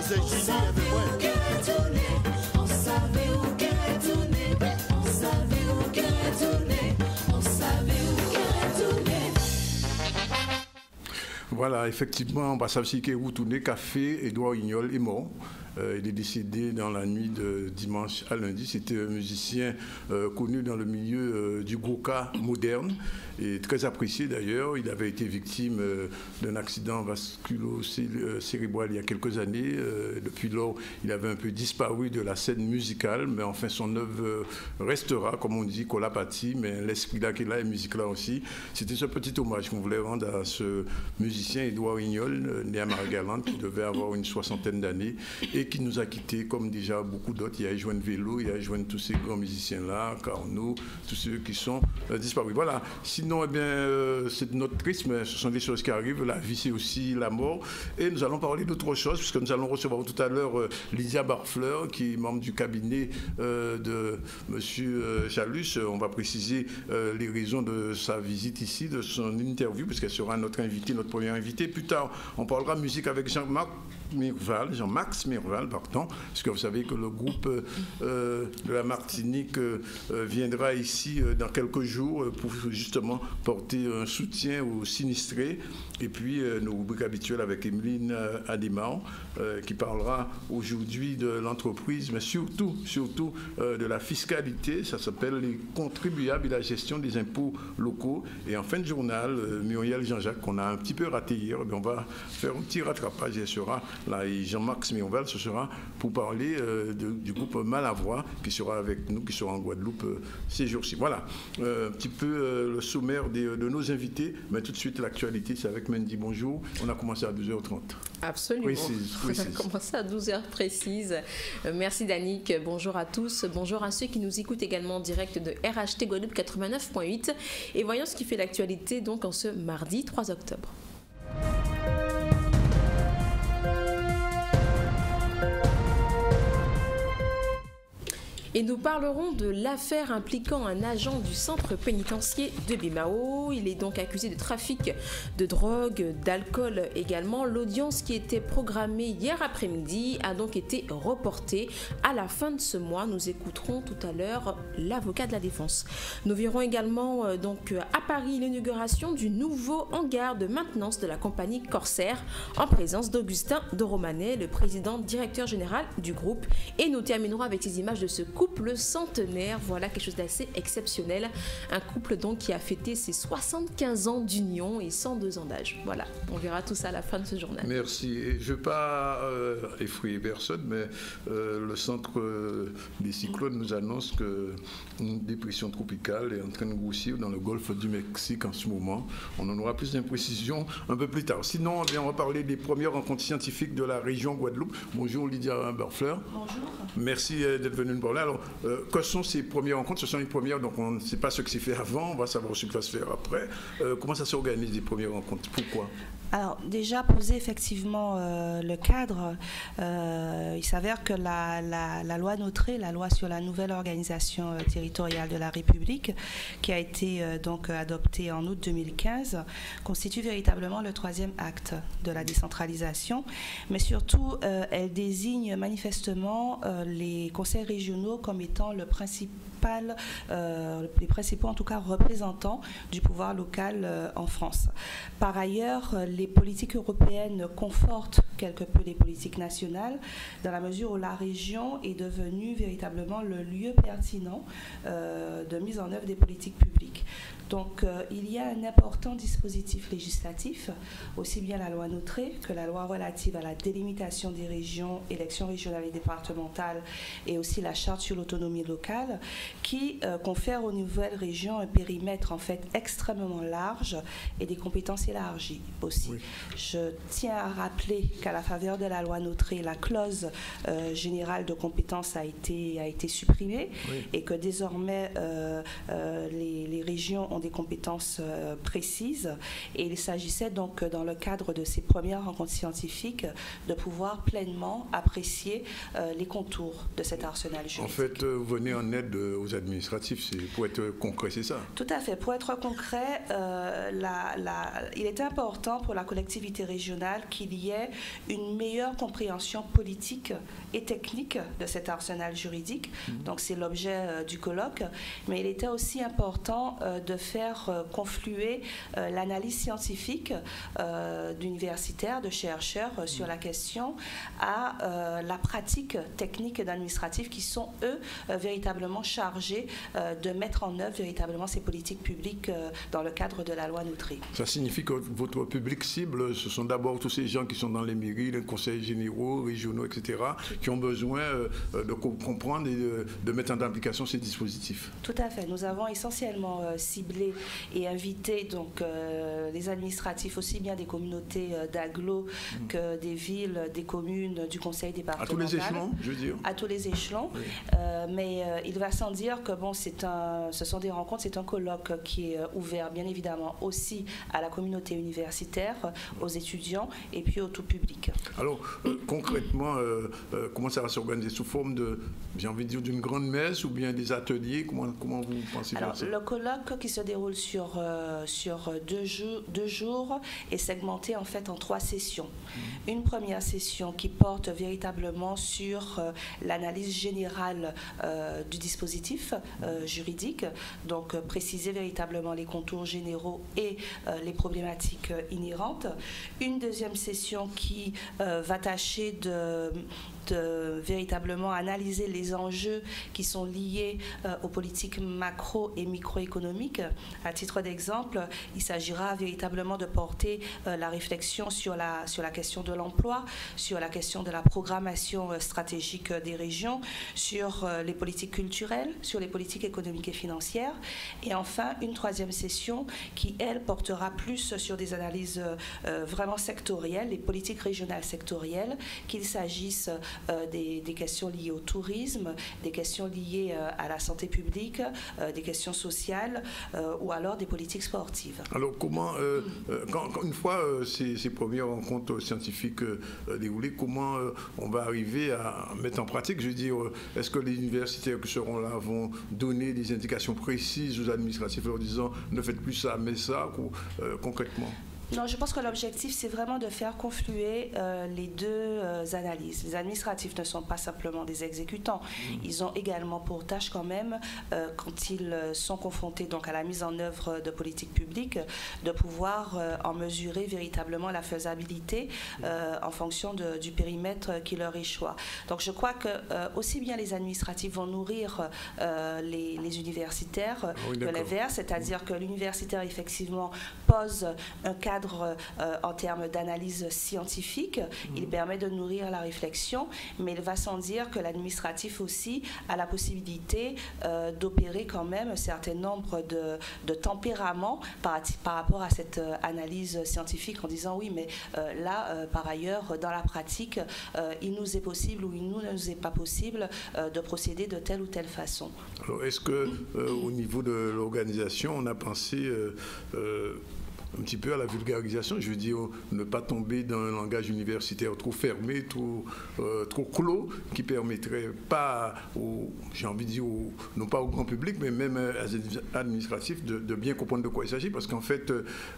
c'est Gini avec moi. On savait où qu'elle retournait, on savait où qu'elle retournait, on savait où qu'elle retournait. Voilà, effectivement, Bassavsike Routouné, Café, Édouard Ignol est mort. Il est décédé dans la nuit de dimanche à lundi. C'était un musicien connu dans le milieu du goka moderne et très apprécié d'ailleurs. Il avait été victime d'un accident vasculo-cérébral il y a quelques années. Depuis lors, il avait un peu disparu de la scène musicale, mais enfin son œuvre restera, comme on dit, Kolapati, mais l'esprit là qu'il a et la musique là aussi. C'était ce petit hommage qu'on voulait rendre à ce musicien Édouard Ignol, né à Marie-Galante, qui devait avoir une soixantaine d'années et qui nous a quittés, comme déjà beaucoup d'autres. Il y a Joanne Vélo, il y a Joanne tous ces grands musiciens-là, Carnot, tous ceux qui sont disparus. Voilà. Sinon, eh bien, c'est notre triste, mais ce sont des choses qui arrivent. La vie, c'est aussi la mort. Et nous allons parler d'autre chose, puisque nous allons recevoir tout à l'heure Lydia Barfleur, qui est membre du cabinet de M. Jalus. On va préciser les raisons de sa visite ici, de son interview, puisqu'elle sera notre invitée, notre première invitée. Plus tard, on parlera musique avec Jean-Max Mirval, pardon, parce que vous savez que le groupe de la Martinique viendra ici dans quelques jours pour justement porter un soutien aux sinistrés. Et puis nos rubriques habituelles avec Emeline Adémar, qui parlera aujourd'hui de l'entreprise, mais surtout de la fiscalité. Ça s'appelle les contribuables et la gestion des impôts locaux. Et en fin de journal, Muriel Jean-Jacques, qu'on a un petit peu raté hier, on va faire un petit rattrapage. Elle sera là, et Jean-Max Mirval, ce sera pour parler du groupe Malavoie, qui sera avec nous, qui sera en Guadeloupe ces jours-ci. Voilà, un petit peu le sommaire de nos invités, mais tout de suite l'actualité, c'est avec Mendy. Bonjour, on a commencé à 12h30. Absolument, précise. On a commencé à 12h précises. Merci Danick, bonjour à tous, bonjour à ceux qui nous écoutent également en direct de RHT Guadeloupe 89.8. Et voyons ce qui fait l'actualité donc en ce mardi 3 octobre. Et nous parlerons de l'affaire impliquant un agent du centre pénitentiaire de Bimao. Il est donc accusé de trafic de drogue, d'alcool également. L'audience qui était programmée hier après-midi a donc été reportée à la fin de ce mois. Nous écouterons tout à l'heure l'avocat de la défense. Nous verrons également donc à Paris l'inauguration du nouveau hangar de maintenance de la compagnie Corsair en présence d'Augustin de Romanet, le président directeur général du groupe. Et nous terminerons avec ces images de ce couple centenaire. Voilà quelque chose d'assez exceptionnel. Un couple donc qui a fêté ses 75 ans d'union et 102 ans d'âge. Voilà, on verra tout ça à la fin de ce journal. Merci. Et je ne veux pas effrayer personne, mais le centre des cyclones nous annonce qu'une dépression tropicale est en train de grossir dans le golfe du Mexique en ce moment. On en aura plus d'imprécisions un peu plus tard. Sinon, on va parler des premières rencontres scientifiques de la région Guadeloupe. Bonjour Lydia Barfleur. Bonjour. Merci d'être venue nous parler. Alors, que sont ces premières rencontres? Ce sont les premières, donc on ne sait pas ce qui s'est fait avant, on va savoir ce qui va se faire après. Comment ça s'organise, les premières rencontres? Pourquoi? Alors, déjà poser effectivement le cadre, il s'avère que la loi Notré, la loi sur la nouvelle organisation territoriale de la République, qui a été donc adoptée en août 2015, constitue véritablement le troisième acte de la décentralisation, mais surtout, elle désigne manifestement les conseils régionaux comme étant les principaux en tout cas représentants du pouvoir local en France. Par ailleurs, les politiques européennes confortent quelque peu les politiques nationales dans la mesure où la région est devenue véritablement le lieu pertinent de mise en œuvre des politiques publiques. Donc, il y a un important dispositif législatif, aussi bien la loi Notré que la loi relative à la délimitation des régions, élections régionales et départementales, et aussi la charte sur l'autonomie locale, qui confère aux nouvelles régions un périmètre en fait extrêmement large et des compétences élargies aussi. Oui. Je tiens à rappeler qu'à la faveur de la loi Notré, la clause générale de compétences a été supprimée, oui, et que désormais les régions ont des compétences précises, et il s'agissait donc dans le cadre de ces premières rencontres scientifiques de pouvoir pleinement apprécier les contours de cet arsenal juridique. En fait, vous venez en aide aux administratifs, pour être concret, c'est ça? Tout à fait. Pour être concret, il est important pour la collectivité régionale qu'il y ait une meilleure compréhension politique et technique de cet arsenal juridique. Donc c'est l'objet du colloque, mais il était aussi important de faire confluer l'analyse scientifique d'universitaires, de chercheurs sur la question à la pratique technique et administrative qui sont, eux, véritablement chargés de mettre en œuvre véritablement ces politiques publiques dans le cadre de la loi Notary. Ça signifie que votre public cible, ce sont d'abord tous ces gens qui sont dans les mairies, les conseils généraux, régionaux, etc., qui ont besoin de comprendre et de mettre en application ces dispositifs. Tout à fait. Nous avons essentiellement ciblé et invité donc, les administratifs aussi bien des communautés d'agglo que des villes, des communes, du conseil départemental. À tous les échelons, je veux dire. À tous les échelons. Oui. Mais il va sans dire que bon, ce sont des rencontres, c'est un colloque qui est ouvert bien évidemment aussi à la communauté universitaire, aux étudiants et puis au tout public. Alors concrètement, comment ça va s'organiser sous forme de, j'ai envie de dire, d'une grande messe ou bien des ateliers? Comment vous pensez faire ça? Le colloque qui se déroule sur 2 jours est segmenté en fait en 3 sessions. Une première session qui porte véritablement sur l'analyse générale du dispositif juridique, donc préciser véritablement les contours généraux et les problématiques inhérentes. Une deuxième session qui va tâcher de véritablement analyser les enjeux qui sont liés aux politiques macro et microéconomiques. À titre d'exemple, il s'agira véritablement de porter la réflexion sur la question de l'emploi, sur la question de la programmation stratégique des régions, sur les politiques culturelles, sur les politiques économiques et financières. Et enfin, une troisième session qui, elle, portera plus sur des analyses vraiment sectorielles, les politiques régionales sectorielles, qu'il s'agisse des questions liées au tourisme, des questions liées à la santé publique, des questions sociales ou alors des politiques sportives. Alors comment, une fois ces premières rencontres scientifiques déroulées, comment on va arriver à mettre en pratique? Je veux dire, est-ce que les universitaires qui seront là vont donner des indications précises aux administratifs leur disant ne faites plus ça, mais ça, concrètement? Non, je pense que l'objectif, c'est vraiment de faire confluer les deux analyses. Les administratifs ne sont pas simplement des exécutants. Ils ont également pour tâche quand même, quand ils sont confrontés donc, à la mise en œuvre de politiques publiques, de pouvoir en mesurer véritablement la faisabilité en fonction du périmètre qui leur est choix. Donc je crois que aussi bien les administratifs vont nourrir les universitaires que l'inverse, c'est-à-dire que l'universitaire effectivement pose un cadre en termes d'analyse scientifique, il permet de nourrir la réflexion, mais il va sans dire que l'administratif aussi a la possibilité d'opérer quand même un certain nombre de tempéraments par rapport à cette analyse scientifique en disant oui, mais là, par ailleurs, dans la pratique, il nous est possible ou il ne nous est pas possible de procéder de telle ou telle façon. Alors, est-ce que au niveau de l'organisation, on a pensé un petit peu à la vulgarisation, je veux dire, ne pas tomber dans un langage universitaire trop fermé, trop clos, qui permettrait pas, j'ai envie de dire, non pas au grand public, mais même à administratifs, de bien comprendre de quoi il s'agit, parce qu'en fait,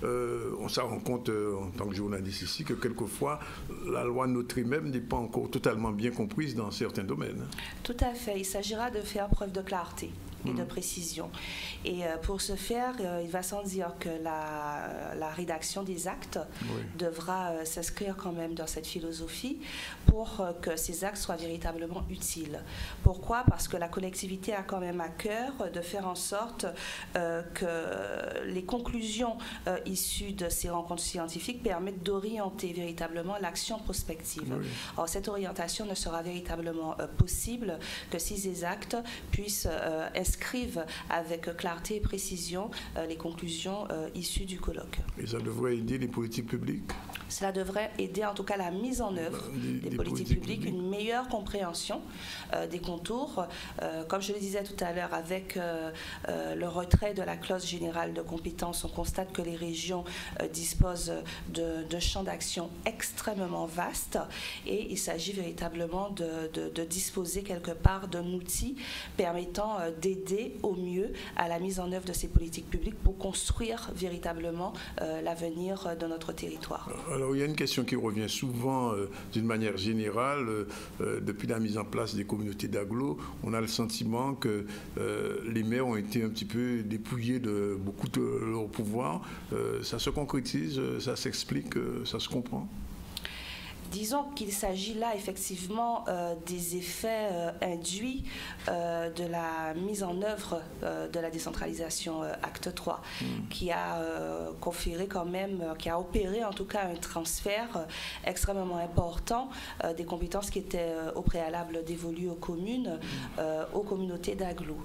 on s'en rend compte en tant que journaliste ici, que quelquefois, la loi Notary même n'est pas encore totalement bien comprise dans certains domaines. Tout à fait, il s'agira de faire preuve de clarté et de précision. Et pour ce faire, il va sans dire que la rédaction des actes devra s'inscrire quand même dans cette philosophie pour que ces actes soient véritablement utiles. Pourquoi? Parce que la collectivité a quand même à cœur de faire en sorte que les conclusions issues de ces rencontres scientifiques permettent d'orienter véritablement l'action prospective. Or, cette orientation ne sera véritablement possible que si ces actes puissent inscrivent avec clarté et précision les conclusions issues du colloque. Et ça devrait aider les politiques publiques? Cela devrait aider en tout cas la mise en œuvre des politiques publiques, une meilleure compréhension des contours. Comme je le disais tout à l'heure, avec le retrait de la clause générale de compétence, on constate que les régions disposent de champs d'action extrêmement vastes et il s'agit véritablement de disposer quelque part d'un outil permettant d'aider aider au mieux à la mise en œuvre de ces politiques publiques pour construire véritablement l'avenir de notre territoire. Alors, il y a une question qui revient souvent d'une manière générale. Depuis la mise en place des communautés d'agglo, on a le sentiment que les maires ont été un petit peu dépouillés de beaucoup de leur pouvoir. Ça se concrétise, ça s'explique, ça se comprend? Disons qu'il s'agit là effectivement des effets induits de la mise en œuvre de la décentralisation Acte 3, qui a conféré quand même, qui a opéré en tout cas un transfert extrêmement important des compétences qui étaient au préalable dévolues aux communes, aux communautés d'agglo.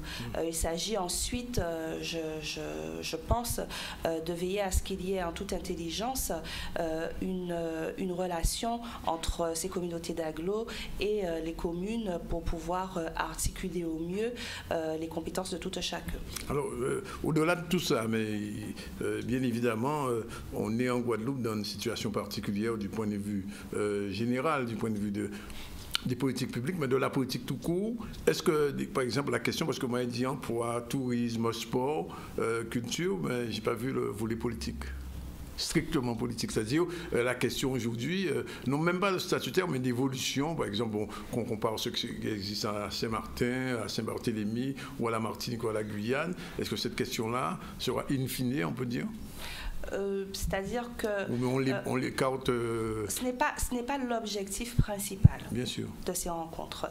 Il s'agit ensuite, je pense, de veiller à ce qu'il y ait en toute intelligence une relation entre ces communautés d'agglo et les communes pour pouvoir articuler au mieux les compétences de tout chacun. Alors, au-delà de tout ça, mais bien évidemment, on est en Guadeloupe dans une situation particulière du point de vue général, du point de vue des politiques publiques, mais de la politique tout court. Est-ce que, par exemple, la question, parce que moi, j'ai dit emploi, tourisme, sport, culture, mais je n'ai pas vu le volet politique. Strictement politique, c'est-à-dire la question aujourd'hui, non même pas de statutaire, mais d'évolution, par exemple, qu'on compare ce qui existe à Saint-Martin, à Saint-Barthélemy, ou à la Martinique ou à la Guyane, est-ce que cette question-là sera in fine, on peut dire? C'est-à-dire que on l'écarte. Ce n'est pas l'objectif principal, bien sûr, de ces rencontres.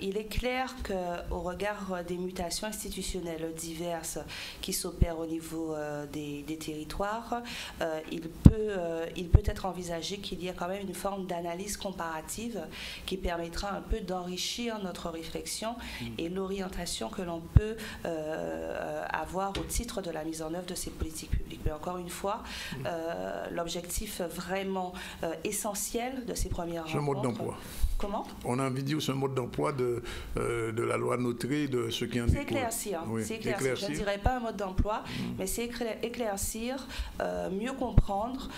Il est clair qu'au regard des mutations institutionnelles diverses qui s'opèrent au niveau des territoires, il peut être envisagé qu'il y ait quand même une forme d'analyse comparative qui permettra un peu d'enrichir notre réflexion et l'orientation que l'on peut avoir au titre de la mise en œuvre de ces politiques publiques. Mais encore une fois, l'objectif vraiment essentiel de ces premières rencontres... C'est un mode d'emploi. Comment? On a envie de dire que c'est un mode d'emploi de la loi Notré, de ce qui en découle. C'est éclaircir. Oui. C'est éclaircir. Je ne dirais pas un mode d'emploi, mais c'est éclaircir, mieux comprendre,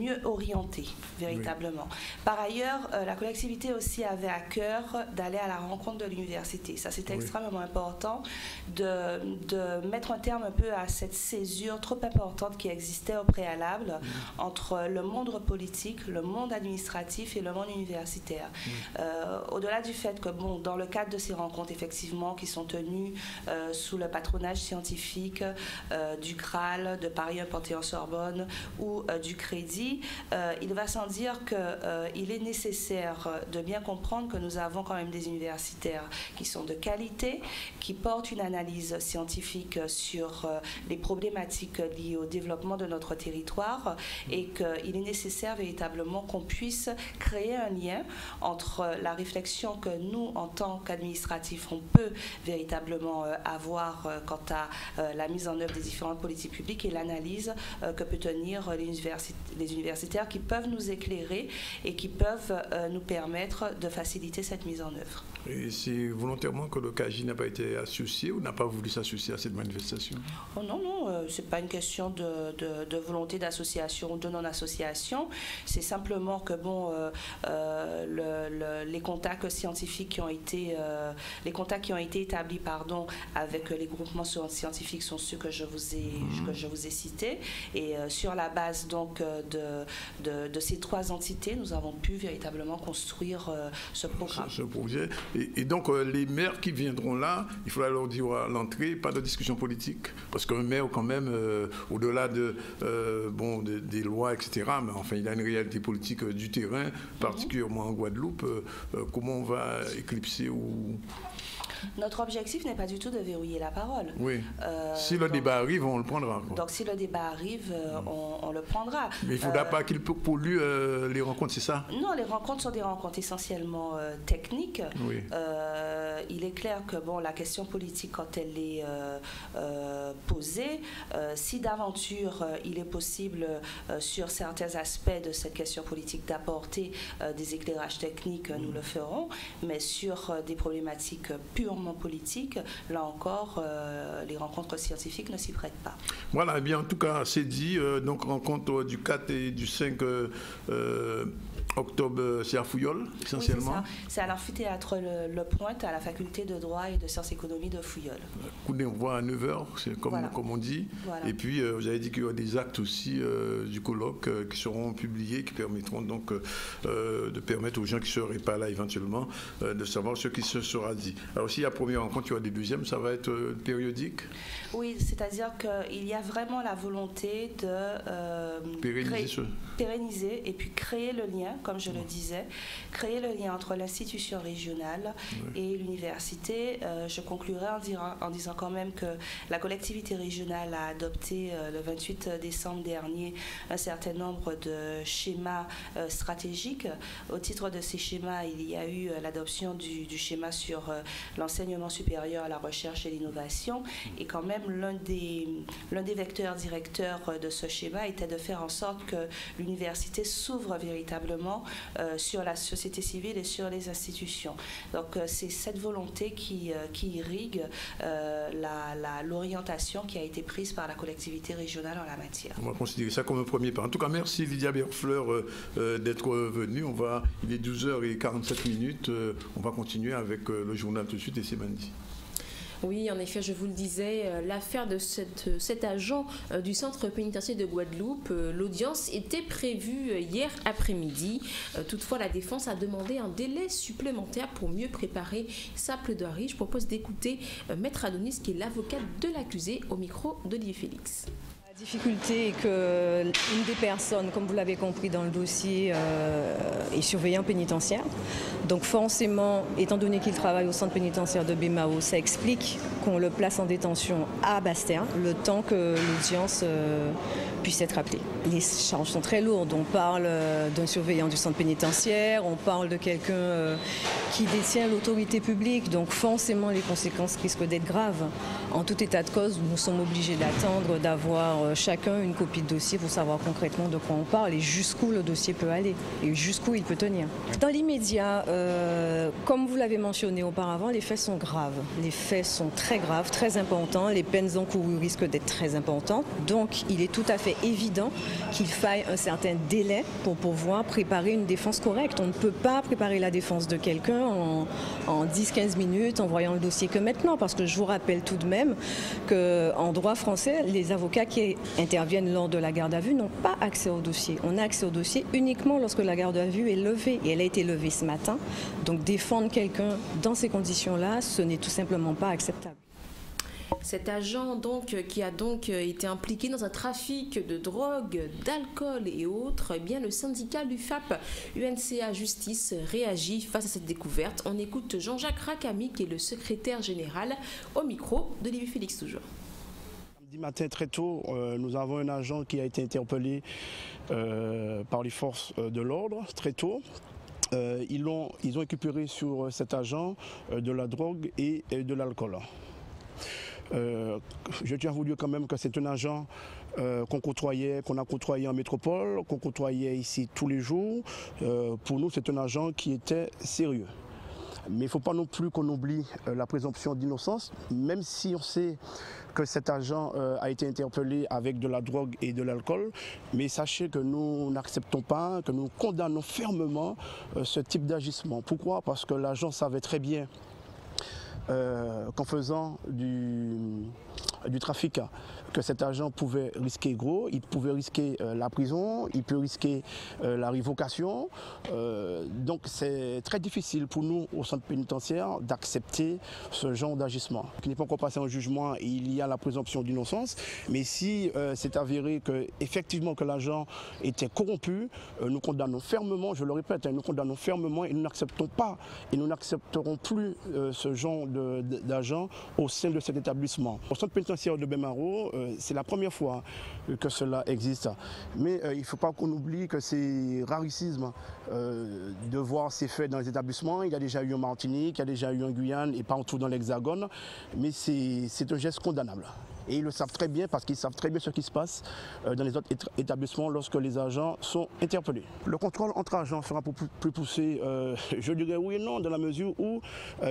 mieux orienter, véritablement. Oui. Par ailleurs, la collectivité aussi avait à cœur d'aller à la rencontre de l'université. Ça, c'était extrêmement important de mettre un terme un peu à cette césure trop importante qui existait au préalable entre le monde politique, le monde administratif et le monde universitaire. Au-delà du fait que, bon, dans le cadre de ces rencontres, effectivement, qui sont tenues sous le patronage scientifique du CRAL, de Paris 1 Panthéon-Sorbonne ou du Crédit, il va sans dire qu'il est nécessaire de bien comprendre que nous avons quand même des universitaires qui sont de qualité, qui portent une analyse scientifique sur les problématiques liées au développement de notre territoire et qu'il est nécessaire véritablement qu'on puisse créer un lien entre la réflexion que nous, en tant qu'administratifs, on peut véritablement avoir quant à la mise en œuvre des différentes politiques publiques et l'analyse que peut tenir les universitaires qui peuvent nous éclairer et qui peuvent nous permettre de faciliter cette mise en œuvre. Et c'est volontairement que le CAGI n'a pas été associé ou n'a pas voulu s'associer à cette manifestation? Oh non, non, ce n'est pas une question de volonté d'association ou de non-association. C'est simplement que, bon, les contacts scientifiques qui ont été, établis, pardon, avec les groupements scientifiques sont ceux que je vous ai cités. Et sur la base donc de ces trois entités, nous avons pu véritablement construire ce programme. Ce projet. Et donc, les maires qui viendront là, il faudra leur dire à l'entrée, pas de discussion politique. Parce qu'un maire, quand même, au-delà des lois, etc., mais enfin, il a une réalité politique du terrain, particulièrement en Guadeloupe. Comment on va éclipser ou... Notre objectif n'est pas du tout de verrouiller la parole. Oui. Si le débat arrive, on le prendra. Quoi. Donc, si le débat arrive, on le prendra. Mais il ne faudra pas qu'il pollue les rencontres, c'est ça? Non, les rencontres sont des rencontres essentiellement techniques. Oui. Il est clair que, bon, la question politique, quand elle est posée, si d'aventure il est possible sur certains aspects de cette question politique d'apporter des éclairages techniques, nous le ferons. Mais sur des problématiques purement politique, là encore, les rencontres scientifiques ne s'y prêtent pas. Voilà, eh bien, en tout cas, c'est dit. Donc, rencontre du 4 et du 5 Octobre, c'est à Fouillol, essentiellement. Oui, c'est à l'amphithéâtre Le Pointe, à la faculté de droit et de sciences économiques de Fouillol. On voit à 9h, c'est comme, voilà. comme on dit. Voilà. Et puis, vous avez dit qu'il y aura des actes aussi du colloque qui seront publiés, qui permettront donc de permettre aux gens qui ne seraient pas là éventuellement de savoir ce qui se sera dit. Alors, si la première rencontre, il y aura des deuxièmes, ça va être périodique? Oui, c'est-à-dire qu'il y a vraiment la volonté de pérenniser et puis créer le lien, comme je le disais, créer le lien entre l'institution régionale et l'université. Je conclurai en disant quand même que la collectivité régionale a adopté le 28 décembre dernier un certain nombre de schémas stratégiques. Au titre de ces schémas, il y a eu l'adoption du schéma sur l'enseignement supérieur, la recherche et l'innovation. Et quand même, l'un des vecteurs directeurs de ce schéma était de faire en sorte que l'université s'ouvre véritablement sur la société civile et sur les institutions. Donc c'est cette volonté qui irrigue l'orientation qui a été prise par la collectivité régionale en la matière. On va considérer ça comme un premier pas. En tout cas, merci Lydia Berfleur d'être venue. Il est 12h47. On va continuer avec le journal tout de suite et c'est Mandy. Oui, en effet, je vous le disais, l'affaire de cet agent du centre pénitentiaire de Guadeloupe, l'audience était prévue hier après-midi. Toutefois, la défense a demandé un délai supplémentaire pour mieux préparer sa plaidoirie. Je propose d'écouter Maître Adonis, qui est l'avocat de l'accusé, au micro d'Olivier Félix. La difficulté est qu'une des personnes, comme vous l'avez compris dans le dossier, est surveillant pénitentiaire. Donc forcément, étant donné qu'il travaille au centre pénitentiaire de Bémao, ça explique qu'on le place en détention à Basse-Terre, le temps que l'audience puisse être appelée. Les charges sont très lourdes. On parle d'un surveillant du centre pénitentiaire, on parle de quelqu'un qui détient l'autorité publique. Donc forcément, les conséquences risquent d'être graves. En tout état de cause, nous sommes obligés d'attendre, d'avoir chacun une copie de dossier pour savoir concrètement de quoi on parle et jusqu'où le dossier peut aller et jusqu'où il peut tenir. Dans l'immédiat, comme vous l'avez mentionné auparavant, les faits sont graves. Les faits sont très graves, très importants. Les peines encourues risquent d'être très importantes. Donc, il est tout à fait évident qu'il faille un certain délai pour pouvoir préparer une défense correcte. On ne peut pas préparer la défense de quelqu'un en 10-15 minutes en voyant le dossier que maintenant, parce que je vous rappelle tout de même qu'en droit français, les avocats qui interviennent lors de la garde à vue n'ont pas accès au dossier. On a accès au dossier uniquement lorsque la garde à vue est levée, et elle a été levée ce matin. Donc défendre quelqu'un dans ces conditions-là, ce n'est tout simplement pas acceptable. Cet agent qui a été impliqué dans un trafic de drogue, d'alcool et autres, eh bien le syndicat l'UFAP UNCA Justice réagit face à cette découverte. On écoute Jean-Jacques Rakami, qui est le secrétaire général, au micro d'Olivier Félix toujours. Samedi matin très tôt, nous avons un agent qui a été interpellé par les forces de l'ordre très tôt. Ils ont récupéré sur cet agent de la drogue et de l'alcool. Je tiens à vous dire quand même que c'est un agent qu'on a côtoyé en métropole, qu'on côtoyait ici tous les jours. Pour nous, c'est un agent qui était sérieux. Mais il ne faut pas non plus qu'on oublie la présomption d'innocence, même si on sait que cet agent a été interpellé avec de la drogue et de l'alcool. Mais sachez que nous n'acceptons pas, que nous condamnons fermement ce type d'agissement. Pourquoi? Parce que l'agent savait très bien qu'en faisant du trafic, que cet agent pouvait risquer gros, il pouvait risquer la prison, il peut risquer la révocation. Donc c'est très difficile pour nous au centre pénitentiaire d'accepter ce genre d'agissement. Il n'est pas encore passé en jugement et il y a la présomption d'innocence, mais si c'est avéré qu'effectivement que l'agent était corrompu, nous condamnons fermement, je le répète, nous condamnons fermement et nous n'acceptons pas et nous n'accepterons plus ce genre d'agent au sein de cet établissement. Au centre pénitentiaire de Bémao, c'est la première fois que cela existe. Mais il ne faut pas qu'on oublie que c'est rarissime de voir ces faits dans les établissements. Il y a déjà eu en Martinique, il y a déjà eu en Guyane et partout dans l'Hexagone. Mais c'est un geste condamnable. Et ils le savent très bien parce qu'ils savent très bien ce qui se passe dans les autres établissements lorsque les agents sont interpellés. Le contrôle entre agents sera plus poussé, je dirais oui et non, dans la mesure où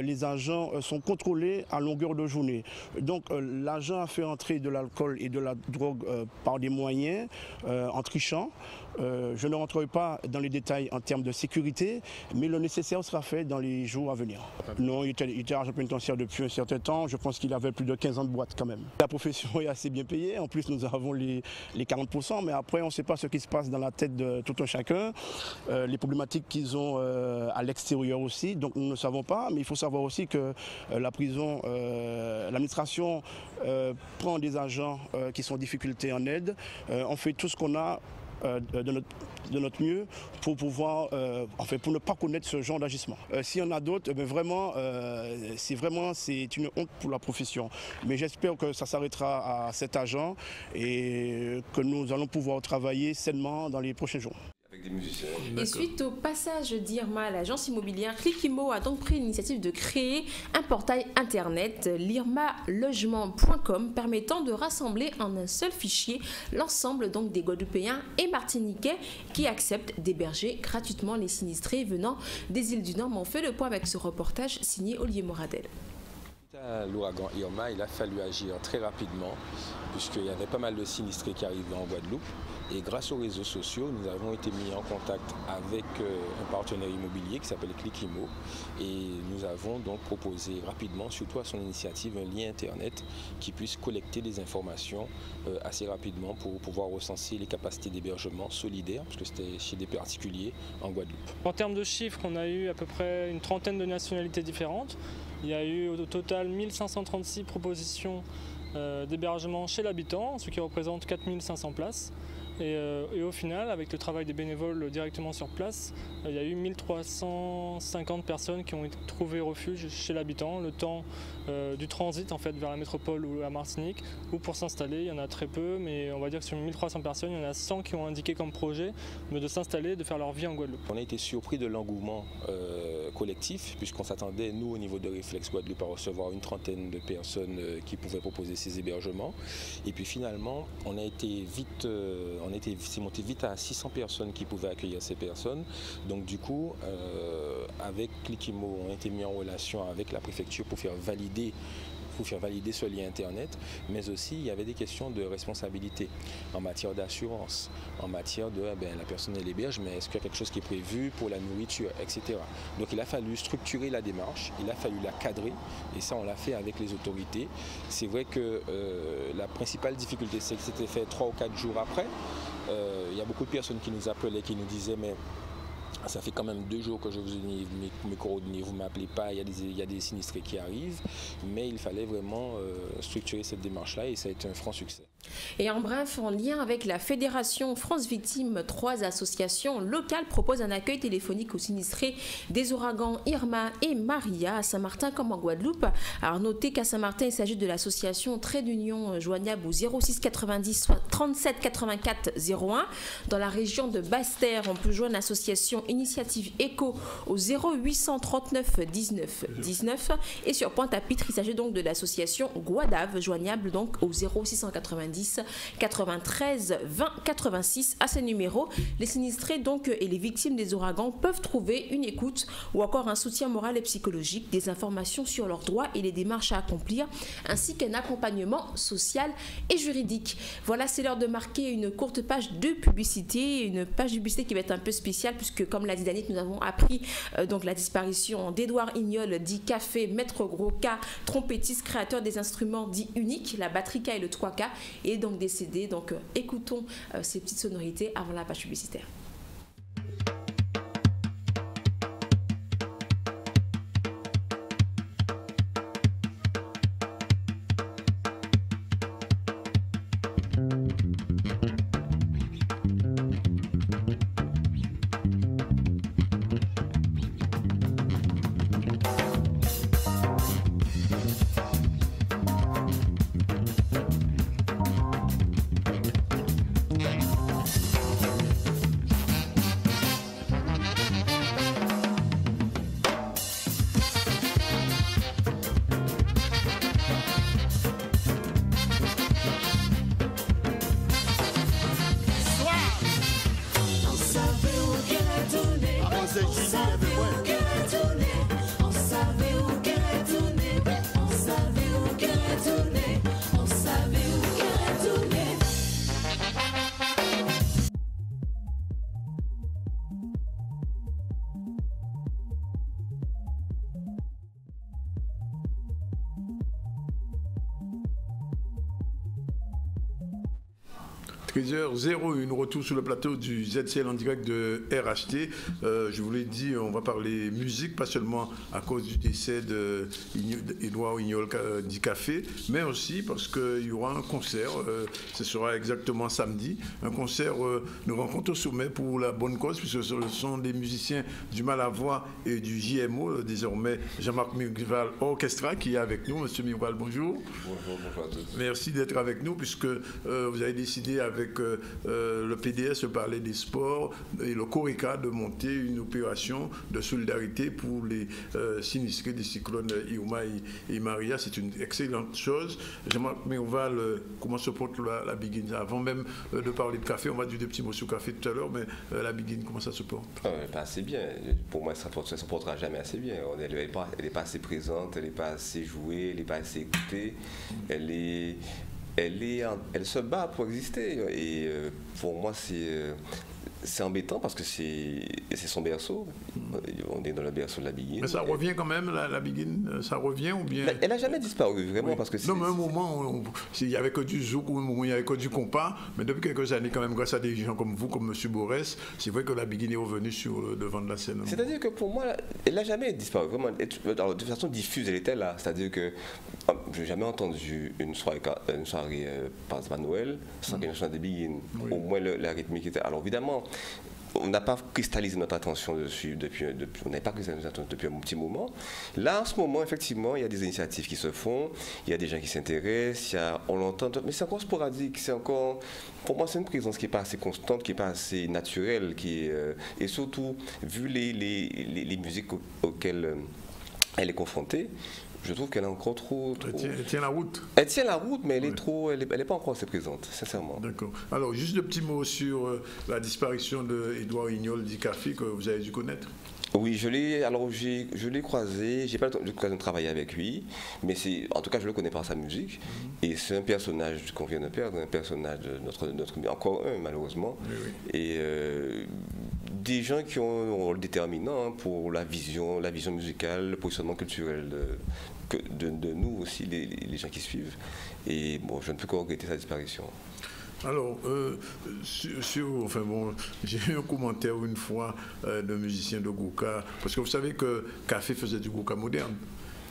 les agents sont contrôlés à longueur de journée. Donc l'agent a fait entrer de l'alcool et de la drogue par des moyens en trichant. Je ne rentrerai pas dans les détails en termes de sécurité, mais le nécessaire sera fait dans les jours à venir. Non, il était agent pénitentiaire depuis un certain temps. Je pense qu'il avait plus de 15 ans de boîte quand même. La profession est assez bien payée. En plus, nous avons les 40%, mais après, on ne sait pas ce qui se passe dans la tête de tout un chacun. Les problématiques qu'ils ont à l'extérieur aussi, donc nous ne savons pas. Mais il faut savoir aussi que la prison, l'administration prend des agents qui sont en difficulté en aide. On fait tout ce qu'on a de notre mieux pour pouvoir, pour ne pas connaître ce genre d'agissement. S'il y en a d'autres, c'est une honte pour la profession. Mais j'espère que ça s'arrêtera à cet agent et que nous allons pouvoir travailler sainement dans les prochains jours. Et suite au passage d'Irma à l'agence immobilière, Clicquimo a donc pris l'initiative de créer un portail internet, l'irmalogement.com, permettant de rassembler en un seul fichier l'ensemble donc des Guadeloupéens et Martiniquais qui acceptent d'héberger gratuitement les sinistrés venant des îles du Nord. On fait le point avec ce reportage signé Olivier Moradel. À l'ouragan Irma, il a fallu agir très rapidement puisqu'il y avait pas mal de sinistrés qui arrivaient en Guadeloupe. Et grâce aux réseaux sociaux, nous avons été mis en contact avec un partenaire immobilier qui s'appelle Clicquimo. Et nous avons donc proposé rapidement, surtout à son initiative, un lien internet qui puisse collecter des informations assez rapidement pour pouvoir recenser les capacités d'hébergement solidaires, parce que c'était chez des particuliers en Guadeloupe. En termes de chiffres, on a eu à peu près une trentaine de nationalités différentes. Il y a eu au total 1536 propositions d'hébergement chez l'habitant, ce qui représente 4500 places. Et au final, avec le travail des bénévoles directement sur place, il y a eu 1350 personnes qui ont trouvé refuge chez l'habitant, le temps du transit en fait, vers la métropole ou la Martinique, ou pour s'installer, il y en a très peu, mais on va dire que sur 1300 personnes, il y en a 100 qui ont indiqué comme projet de s'installer, de faire leur vie en Guadeloupe. On a été surpris de l'engouement collectif, puisqu'on s'attendait, nous, au niveau de Réflexe Guadeloupe, à recevoir une trentaine de personnes qui pouvaient proposer ces hébergements. Et puis finalement, c'est monté vite à 600 personnes qui pouvaient accueillir ces personnes. Donc du coup, avec Clicquimo, on a été mis en relation avec la préfecture pour faire valider ce lien internet, mais aussi il y avait des questions de responsabilité en matière d'assurance, en matière de la personne elle héberge, mais est-ce qu'il y a quelque chose qui est prévu pour la nourriture, etc. Donc il a fallu structurer la démarche, il a fallu la cadrer, et ça on l'a fait avec les autorités. C'est vrai que la principale difficulté, c'est que c'était fait 3 ou 4 jours après. Il y a beaucoup de personnes qui nous appelaient, qui nous disaient mais ça fait quand même 2 jours que je vous ai donné mes coordonnées, vous ne m'appelez pas, il y a des sinistrés qui arrivent, mais il fallait vraiment structurer cette démarche-là et ça a été un franc succès. Et en bref, en lien avec la Fédération France Victimes, 3 associations locales proposent un accueil téléphonique aux sinistrés des ouragans Irma et Maria à Saint-Martin comme en Guadeloupe. Alors notez qu'à Saint-Martin, il s'agit de l'association Trait d'Union joignable au 06 90 37 84 01. Dans la région de Basse-Terre, on peut joindre l'association Initiative Éco au 0839 19 19. Et sur Pointe-à-Pitre, il s'agit donc de l'association Guadave joignable donc au 0690 93 20 86. À ces numéros, les sinistrés donc et les victimes des ouragans peuvent trouver une écoute ou encore un soutien moral et psychologique, des informations sur leurs droits et les démarches à accomplir, ainsi qu'un accompagnement social et juridique. Voilà, c'est l'heure de marquer une courte page de publicité, une page de publicité qui va être un peu spéciale puisque, comme l'a dit Danit, nous avons appris donc la disparition d'Édouard Ignol, dit Café, maître gros K, trompettiste, créateur des instruments dits uniques, la batterie K et le 3K, et donc décédé. Donc écoutons ces petites sonorités avant la page publicitaire. 13h01, retour sur le plateau du ZCL en direct de RHT. Je vous l'ai dit, on va parler musique, pas seulement à cause du décès d'Edouard Ignol dit Café, mais aussi parce qu'il y aura un concert, ce sera exactement samedi, un concert de rencontre au sommet pour la bonne cause, puisque ce sont des musiciens du Malavoie et du JMO, désormais Jean-Marc Mirval Orchestra qui est avec nous. Monsieur Mirval, bonjour. Bonjour à tous. Merci d'être avec nous, puisque vous avez décidé avec le PDS, le Palais des Sports et le CORECA de monter une opération de solidarité pour les sinistrés des cyclones Irma et Maria. C'est une excellente chose. Jean-Marc Mirval, comment se porte la Biguine? Avant même de parler de café, on va dire des petits mots sur café tout à l'heure, mais la Biguine, comment ça se porte? Pas assez bien. Pour moi, ça ne se portera jamais assez bien. Elle n'est pas assez présente, elle n'est pas assez jouée, elle n'est pas assez écoutée. Elle se bat pour exister. Et pour moi, c'est embêtant parce que c'est son berceau. On est dans le berceau de la Biguine. Mais ça revient quand même, la Biguine? Ça revient ou bien? Elle n'a jamais disparu, vraiment. Oui. Parce que non, mais un moment, il n'y avait que du zouk, ou un moment, il n'y avait que du compas. Mais depuis quelques années, quand même, grâce à des gens comme vous, comme M. Borès, c'est vrai que la Biguine est revenue sur le devant de la scène. C'est-à-dire que pour moi, elle n'a jamais disparu. Vraiment, alors, de façon diffuse, elle était là. C'est-à-dire que je n'ai jamais entendu une soirée par exemple à Noël sans qu'il y ait une chanson de Biguine. Oui. Au moins, la rythmique était. Alors évidemment, on n'a pas cristallisé notre attention dessus on n'avait pas cristallisé notre attention depuis un petit moment. Là, en ce moment, effectivement, il y a des initiatives qui se font, il y a des gens qui s'intéressent, on l'entend, mais c'est encore sporadique, pour moi, c'est une présence qui n'est pas assez constante, qui n'est pas assez naturelle, et surtout, vu les musiques auxquelles elle est confrontée, je trouve qu'elle est encore trop... Elle tient la route. Elle tient la route, mais elle est pas encore assez présente, sincèrement. D'accord. Alors, juste un petit mot sur la disparition d'Edouard Ignol dit Café, que vous avez dû connaître. Oui, je l'ai croisé, j'ai pas eu l'occasion de travailler avec lui, mais en tout cas je le connais par sa musique, et c'est un personnage qu'on vient de perdre, un personnage de notre encore un malheureusement, oui. Et des gens qui ont un rôle déterminant pour la vision musicale, le positionnement culturel de nous aussi, les gens qui suivent, et bon, je ne peux que regretter sa disparition. Alors, j'ai eu un commentaire une fois d'un musicien de Gouka, parce que vous savez que Café faisait du Gouka moderne.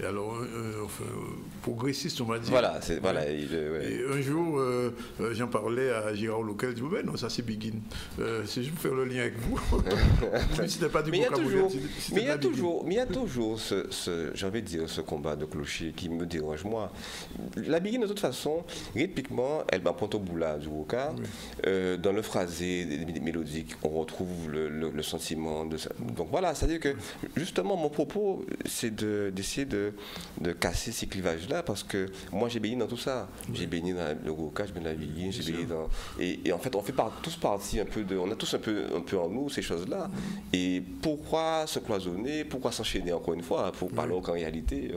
Et alors, progressiste, on va dire. Voilà, Et un jour, j'en parlais à Gérard Loquel, il dit « non, ça c'est Biguine. C'est juste pour faire le lien avec vous. » C'était pas du Gouka moderne. Mais il y a toujours j'ai envie de dire, ce combat de clocher qui me dérange, moi. La Biguine, de toute façon, rythmiquement, elle m'apprend au boula du Gouka. Oui. Dans le phrasé des mélodiques, on retrouve le sentiment de ça. Donc voilà, c'est-à-dire que, justement, mon propos, c'est d'essayer de casser ces clivages-là, parce que moi j'ai baigné dans tout ça. Oui. J'ai baigné dans le Gouka, j'ai baigné dans la Biguine, j'ai baigné dans... Et en fait, on fait tous partie un peu on a tous un peu en nous ces choses-là. Et pourquoi se cloisonner, pourquoi s'enchaîner encore une fois, pour parler qu'en réalité,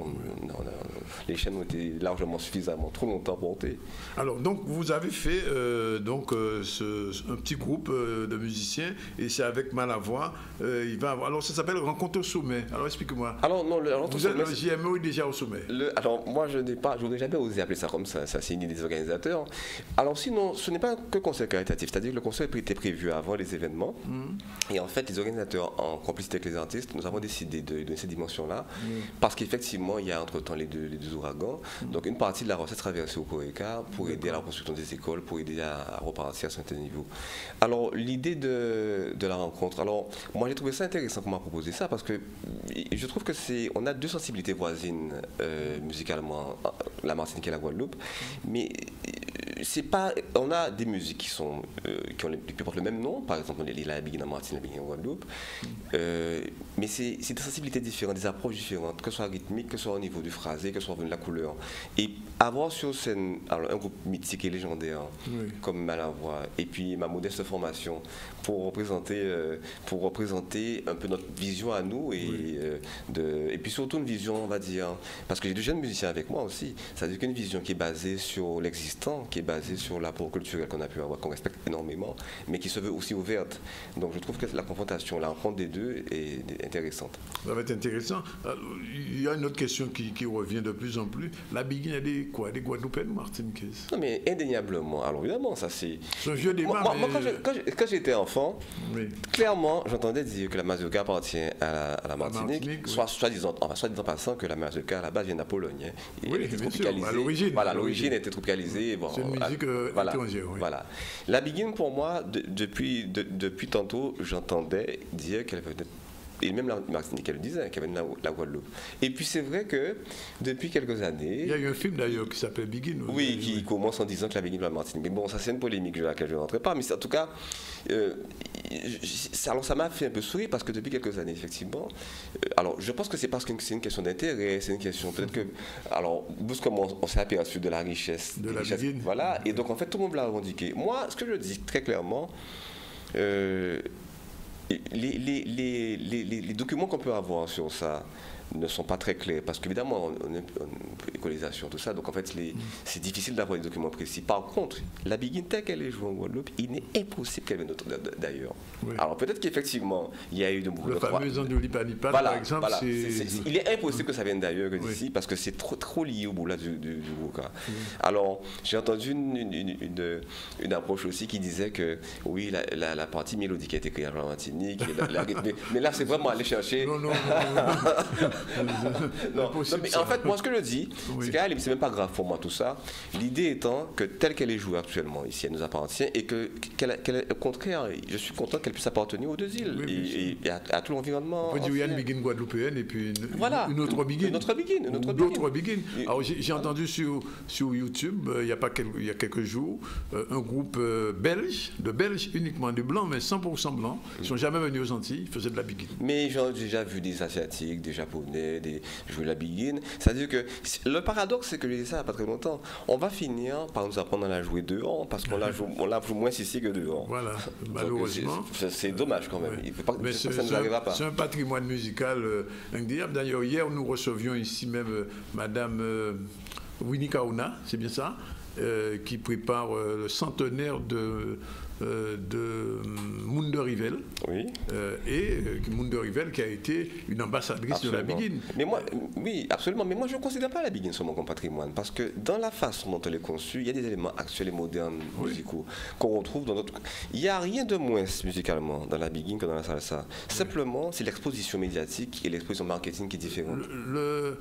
les chaînes ont été largement suffisamment trop longtemps portées. Alors, donc, vous avez fait un petit groupe de musiciens, et c'est avec Malavoie. Alors, ça s'appelle Rencontre au sommet. Alors, explique-moi. Alors, non, vous êtes le JMO est déjà au sommet. Alors, moi, je n'aurais jamais osé appeler ça comme ça. Ça, c'est une idée des organisateurs. Alors, sinon, ce n'est pas que concert caritatif. C'est-à-dire que le concert était prévu avant les événements. Et en fait, les organisateurs, en complicité avec les artistes, nous avons décidé de donner cette dimension-là. Parce qu'effectivement, il y a entre-temps les deux ouragans. Donc, une partie de la recette sera versée au CORECA pour aider à la construction des écoles, pour aider à repartir à certains niveaux. Alors, l'idée de la rencontre. Alors, moi, j'ai trouvé ça intéressant qu'on m'a proposé ça, parce que je trouve que on a deux sensibilités voisines musicalement, la Martinique et la Guadeloupe, mais on a des musiques qui portent le même nom, par exemple la Biguine en Martinique, la Biguine en Guadeloupe, mais c'est des sensibilités différentes, des approches différentes, que ce soit rythmique, que ce soit au niveau du phrasé, que ce soit au niveau de la couleur. Et avoir sur scène un groupe mythique et légendaire comme Malavoie, et puis ma modeste formation pour représenter un peu notre vision à nous, et puis surtout une vision, on va dire, parce que j'ai de jeunes musiciens avec moi aussi, c'est-à-dire qu'une vision qui est basée sur l'existant, qui est basée sur l'apport culturel qu'on a pu avoir, qu'on respecte énormément, mais qui se veut aussi ouverte. Donc je trouve que la confrontation, la rencontre des deux est intéressante. Ça va être intéressant. Il y a une autre question qui revient de plus en plus. La Biguine, elle est quoi? Des Guadeloupéennes, Martiniquaises? Non, mais indéniablement. Alors évidemment, ça c'est... C'est un vieux débat. Moi, quand j'étais enfant, oui. clairement, j'entendais dire que la mazurka appartient à la Martinique, oui. soit-disant passant que la mazurka à la base vient de la Pologne. Hein. Oui, elle était bien sûr, tropicalisée. à l'origine. Voilà, l'origine était tropicalisée. Bon, c'est une musique étrangère. Oui. Voilà. La Biguine, pour moi, depuis tantôt, j'entendais dire qu'elle venait. Et même la Martinique, elle le disait, qu'elle venait de la Guadeloupe. Et puis c'est vrai que depuis quelques années... Il y a eu un film d'ailleurs qui s'appelle Biguine. Oui, qui commence en disant que la Biguine de la Martinique. Mais bon, ça c'est une polémique à laquelle je ne rentrerai pas. Mais en tout cas, alors ça m'a fait un peu sourire parce que depuis quelques années, effectivement... alors je pense que c'est parce que c'est une question d'intérêt, c'est une question peut-être que... Alors, brusquement, on s'est aperçu de la richesse. De la Biguine. Voilà, et donc en fait tout le monde l'a revendiqué. Moi, ce que je dis très clairement... Les documents qu'on peut avoir sur ça ne sont pas très clairs parce qu'évidemment on est écolisation tout ça, donc en fait c'est difficile d'avoir des documents précis. Par contre, la Biguine telle qu'elle est jouée en Guadeloupe, il est impossible qu'elle vienne d'ailleurs. Oui. Alors peut-être qu'effectivement il y a eu de le fameux Andolipa-Nipa par exemple, voilà. Il est impossible que ça vienne d'ailleurs que d'ici parce que c'est trop lié au bout là du Gouka. Alors j'ai entendu une approche aussi qui disait que oui la partie mélodique a été créée en Martinique, mais là c'est vraiment aller chercher. Non. Non, mais en fait, moi, ce que je dis, c'est qu'à c'est même pas grave pour moi tout ça. L'idée étant que telle qu'elle est jouée actuellement ici, elle nous appartient et au contraire, je suis content qu'elle puisse appartenir aux deux îles et à tout l'environnement. On peut dire qu'il y a une Biguine guadeloupéenne et puis une autre Biguine. D'autres Biguines. Alors j'ai entendu sur YouTube, il y a quelques jours, un groupe belge, de Belges uniquement, de blancs, mais 100% blancs, ils ne sont jamais venus aux Antilles, ils faisaient de la Biguine. Mais j'ai déjà vu des Asiatiques, des Japonais, jouer la Biguine. C'est-à-dire que le paradoxe, c'est que j'ai dit ça il n'y a pas très longtemps. On va finir par nous apprendre à la jouer dehors parce qu'on la joue moins ici que dehors. Voilà, malheureusement. C'est dommage quand même. Il faut pas que ça ne nous arrivera pas. C'est un patrimoine musical incroyable. D'ailleurs, hier, nous recevions ici même Madame Winnie Kauna, c'est bien ça, qui prépare le centenaire de Mounde Rivel. Oui. Et Mounde Rivel qui a été une ambassadrice de la Biguine. Mais moi, oui, absolument. Mais moi, je ne considère pas la Biguine seulement comme patrimoine parce que dans la façon dont elle est conçue, il y a des éléments actuels et modernes musicaux qu'on retrouve dans notre. Il n'y a rien de moins musicalement dans la Biguine que dans la salsa. Simplement, c'est l'exposition médiatique et l'exposition marketing qui est différente. Je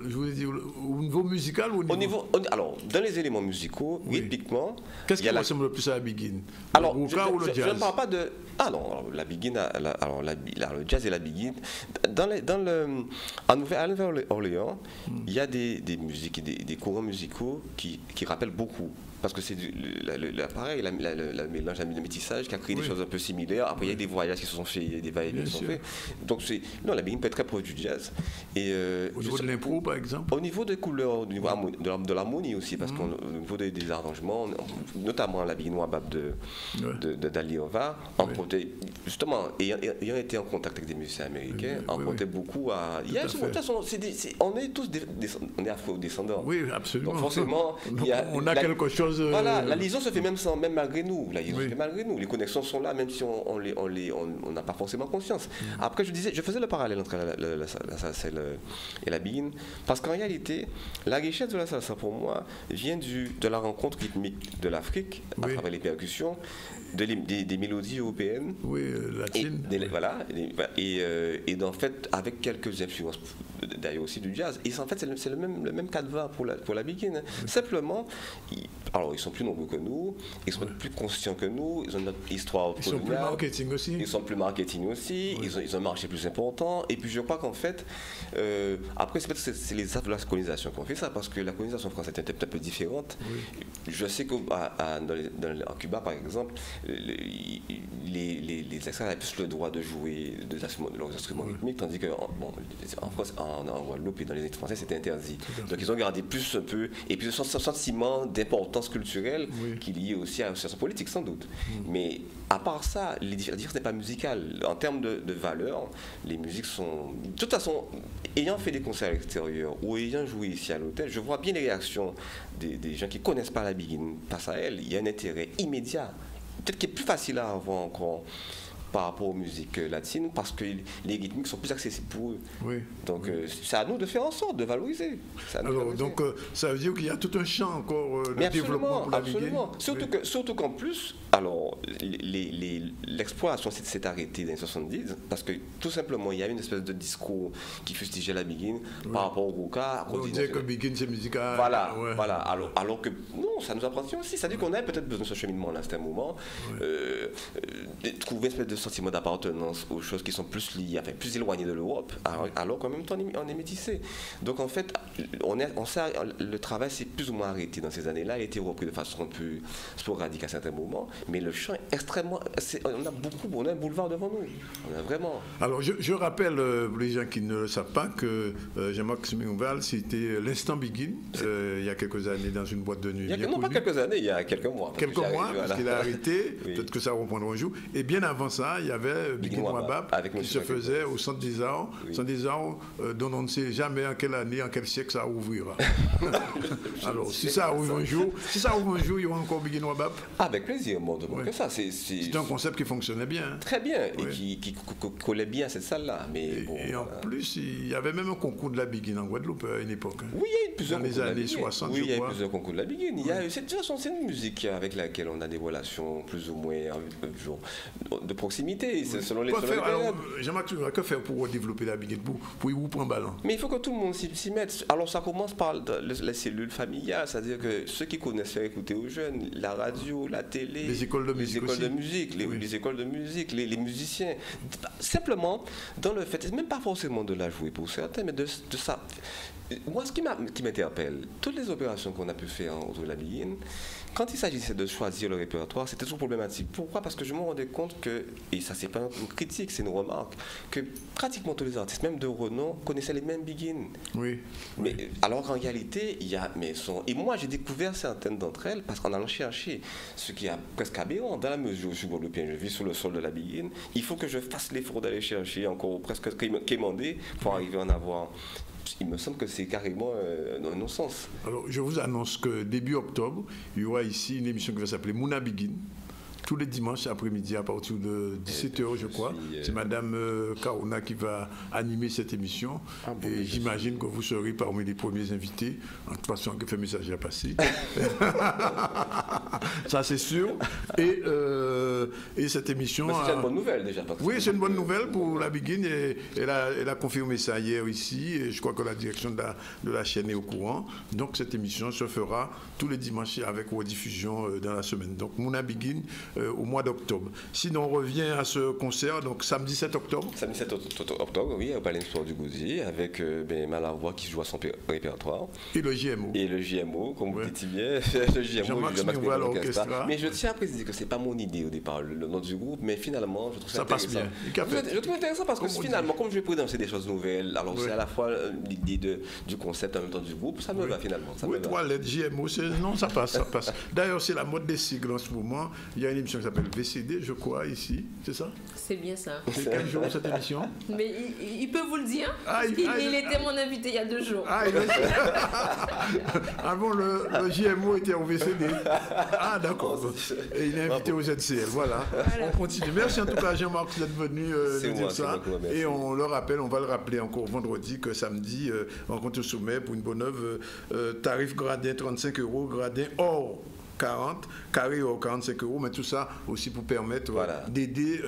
voulais dire, au niveau musical ou au niveau... Alors, dans les éléments musicaux, rythmiquement... Qu'est-ce qui ressemble le plus à la Biguine? Alors, je ne parle pas de... Ah non, alors, la Biguine, le jazz et la Biguine. À Nouvelle-Orléans, il y a des musiques et des courants musicaux qui rappellent beaucoup. Parce que c'est pareil, le mélange, le métissage qui a créé des choses un peu similaires. Après, il y a des voyages qui se sont faits, il y a des va-et-vient qui se sont faits. Donc, la Biguine peut être très proche du jazz. Et, au niveau de l'impro, par exemple? Au niveau des couleurs, au niveau de l'harmonie aussi, parce qu'au niveau des arrangements, notamment la Biguine Wabab d'Ali Ova, justement, ayant été en contact avec des musiciens américains, empruntait beaucoup à... On est tous afro-descendants. Oui, absolument. Donc, forcément, on a quelque chose... Voilà, la liaison se fait même malgré nous. La liaison se fait malgré nous. Les connexions sont là, même si on n'a pas forcément conscience. Après, je faisais le parallèle entre la salsa et la Biguine, parce qu'en réalité, la richesse de la salsa, pour moi, vient de la rencontre rythmique de l'Afrique, à travers les percussions, des mélodies européennes. Oui, latines. Et en fait, avec quelques influences, d'ailleurs aussi du jazz. Et en fait, c'est le même cadre pour la Biguine. Simplement, alors ils sont plus nombreux que nous, ils sont plus conscients que nous, ils ont notre histoire coloniale. Ils sont plus marketing aussi. Ils sont plus marketing aussi, ils ont un marché plus important. Et puis je crois qu'en fait, après c'est les actes de la colonisation qui ont fait ça, parce que la colonisation française était un peu différente. Oui. Je sais qu'en Cuba, par exemple, les extraits avaient plus le droit de jouer de leurs instruments rythmiques, tandis qu'en France, en Guadeloupe et dans les îles françaises, c'était interdit. Donc ils ont gardé plus un peu, et puis ce sentiment d'importance sens culturel qui est lié aussi à l'association politique, sans doute. Mais à part ça, la différence n'est pas musicale. En termes de valeur, les musiques sont... De toute façon, ayant fait des concerts à l'extérieur ou ayant joué ici à l'hôtel, je vois bien les réactions des gens qui ne connaissent pas la Biguine. Face à elle, il y a un intérêt immédiat. Peut-être qu'il est plus facile à avoir encore par rapport aux musiques latines, parce que les rythmiques sont plus accessibles pour eux. Oui. Donc c'est à nous de faire en sorte de valoriser. Alors, donc ça veut dire qu'il y a tout un champ encore de développement pour la Biguine. Surtout qu'en plus, alors l'exploration s'est arrêtée dans les 70, parce que tout simplement il y a une espèce de discours qui fustigeait la Biguine par rapport au Gouka. On disait que Biguine c'est musical. Voilà, voilà. Alors que non, ça nous appartient aussi. Ça dit qu'on a peut-être besoin de ce cheminement là, à un moment, de trouver une espèce de sentiment d'appartenance aux choses qui sont plus liées, enfin plus éloignées de l'Europe, alors qu'en même temps on est métissé. Donc en fait, le travail s'est plus ou moins arrêté dans ces années-là, il a été repris de façon plus sporadique à certains moments, mais le champ est extrêmement... on a un boulevard devant nous. On a vraiment... Alors je rappelle, pour les gens qui ne le savent pas, que Jean-Marc Sminval, c'était l'instant Biguine, il y a quelques années dans une boîte de nuit. Pas quelques années, il y a quelques mois. Quelques mois, parce qu'il a arrêté, peut-être que ça reprendra un jour. Et bien avant ça, il y avait Biguine Wabab qui se faisait au Centre des Arts, dont on ne sait jamais en quelle année, en quel siècle ça ouvrira. Alors, si ça ouvre un jour, il y aura encore Biguine Wabab. Avec plaisir, moi, que ça. C'est un concept qui fonctionnait bien. Très bien, et qui collait bien à cette salle-là. Et en plus, il y avait même un concours de la Biguine en Guadeloupe à une époque. Oui, il y a eu plusieurs concours. Dans les années 60, oui, il y a eu plusieurs concours de la Biguine. C'est une musique avec laquelle on a des relations plus ou moins de proximité, selon les périodes. Jean-Marc, que faire pour développer la Biguine, pour y prendre ballon? Mais il faut que tout le monde s'y mette. Alors ça commence par les cellules familiales, c'est-à-dire que ceux qui connaissent faire écouter aux jeunes, la radio, la télé, les écoles de musique, les écoles de musique, les musiciens. Simplement, dans le fait, même pas forcément de la jouer pour certains, mais de ça. Moi, ce qui m'interpelle, toutes les opérations qu'on a pu faire autour de la Biguine, quand il s'agissait de choisir le répertoire, c'était toujours problématique. Pourquoi? Parce que je me rendais compte que, et ça c'est pas une critique, c'est une remarque, que pratiquement tous les artistes, même de renom, connaissaient les mêmes Biguines. Oui. Mais alors qu'en réalité, et moi j'ai découvert certaines d'entre elles parce qu'en allant chercher ce qui est presque aberrant, dans la mesure où je suis guadeloupéen, je vis sur le sol de la Biguine, il faut que je fasse l'effort d'aller chercher encore presque quémander pour arriver à en avoir. Il me semble que c'est carrément un non-sens. Alors, je vous annonce que début octobre, il y aura ici une émission qui va s'appeler Mouna Biguine. Tous les dimanches après-midi à partir de 17h, je crois. C'est Madame Kaouna qui va animer cette émission. Et j'imagine que vous serez parmi les premiers invités. En toute façon, que fait message à passer. Ça, c'est sûr. Et cette émission... C'est une bonne nouvelle déjà. Oui, c'est une bonne nouvelle pour la Biguine. Elle a confirmé ça hier ici. Et je crois que la direction de la chaîne est au courant. Donc, cette émission se fera tous les dimanches avec rediffusion dans la semaine. Donc, Mouna Biguine, au mois d'octobre. Sinon, on revient à ce concert, donc samedi 7 octobre. Samedi 7 octobre, oui, au Palais Sport du Gousier, avec Malavoie qui joue à son répertoire. Et le JMO. Et le JMO, comme vous dites bien, le JMO, mais je tiens à préciser que ce n'est pas mon idée au départ, le nom du groupe, mais finalement, je trouve ça intéressant. Passe bien. Je trouve intéressant parce que finalement, comme je vais présenter des choses nouvelles, alors c'est à la fois l'idée du concept en même temps du groupe, ça me va finalement. Toilette, JMO, non, ça passe. D'ailleurs, c'est la mode des sigles en ce moment. Il y a une émission qui s'appelle VCD, je crois, ici, c'est ça? C'est bien ça. C'est quel jour cette émission? Mais il peut vous le dire, il était mon invité il y a 2 jours. Avant, le JMO était au VCD. Ah, d'accord. Et il est invité au ZCL, voilà. On continue. Merci en tout cas, Jean-Marc, d'être venu nous dire ça. Et on le rappelle, on va le rappeler encore vendredi, que samedi, rencontre au sommet pour une bonne œuvre, tarif gradin 35 €, gradin hors 40, carré au 45 €, mais tout ça aussi pour permettre d'aider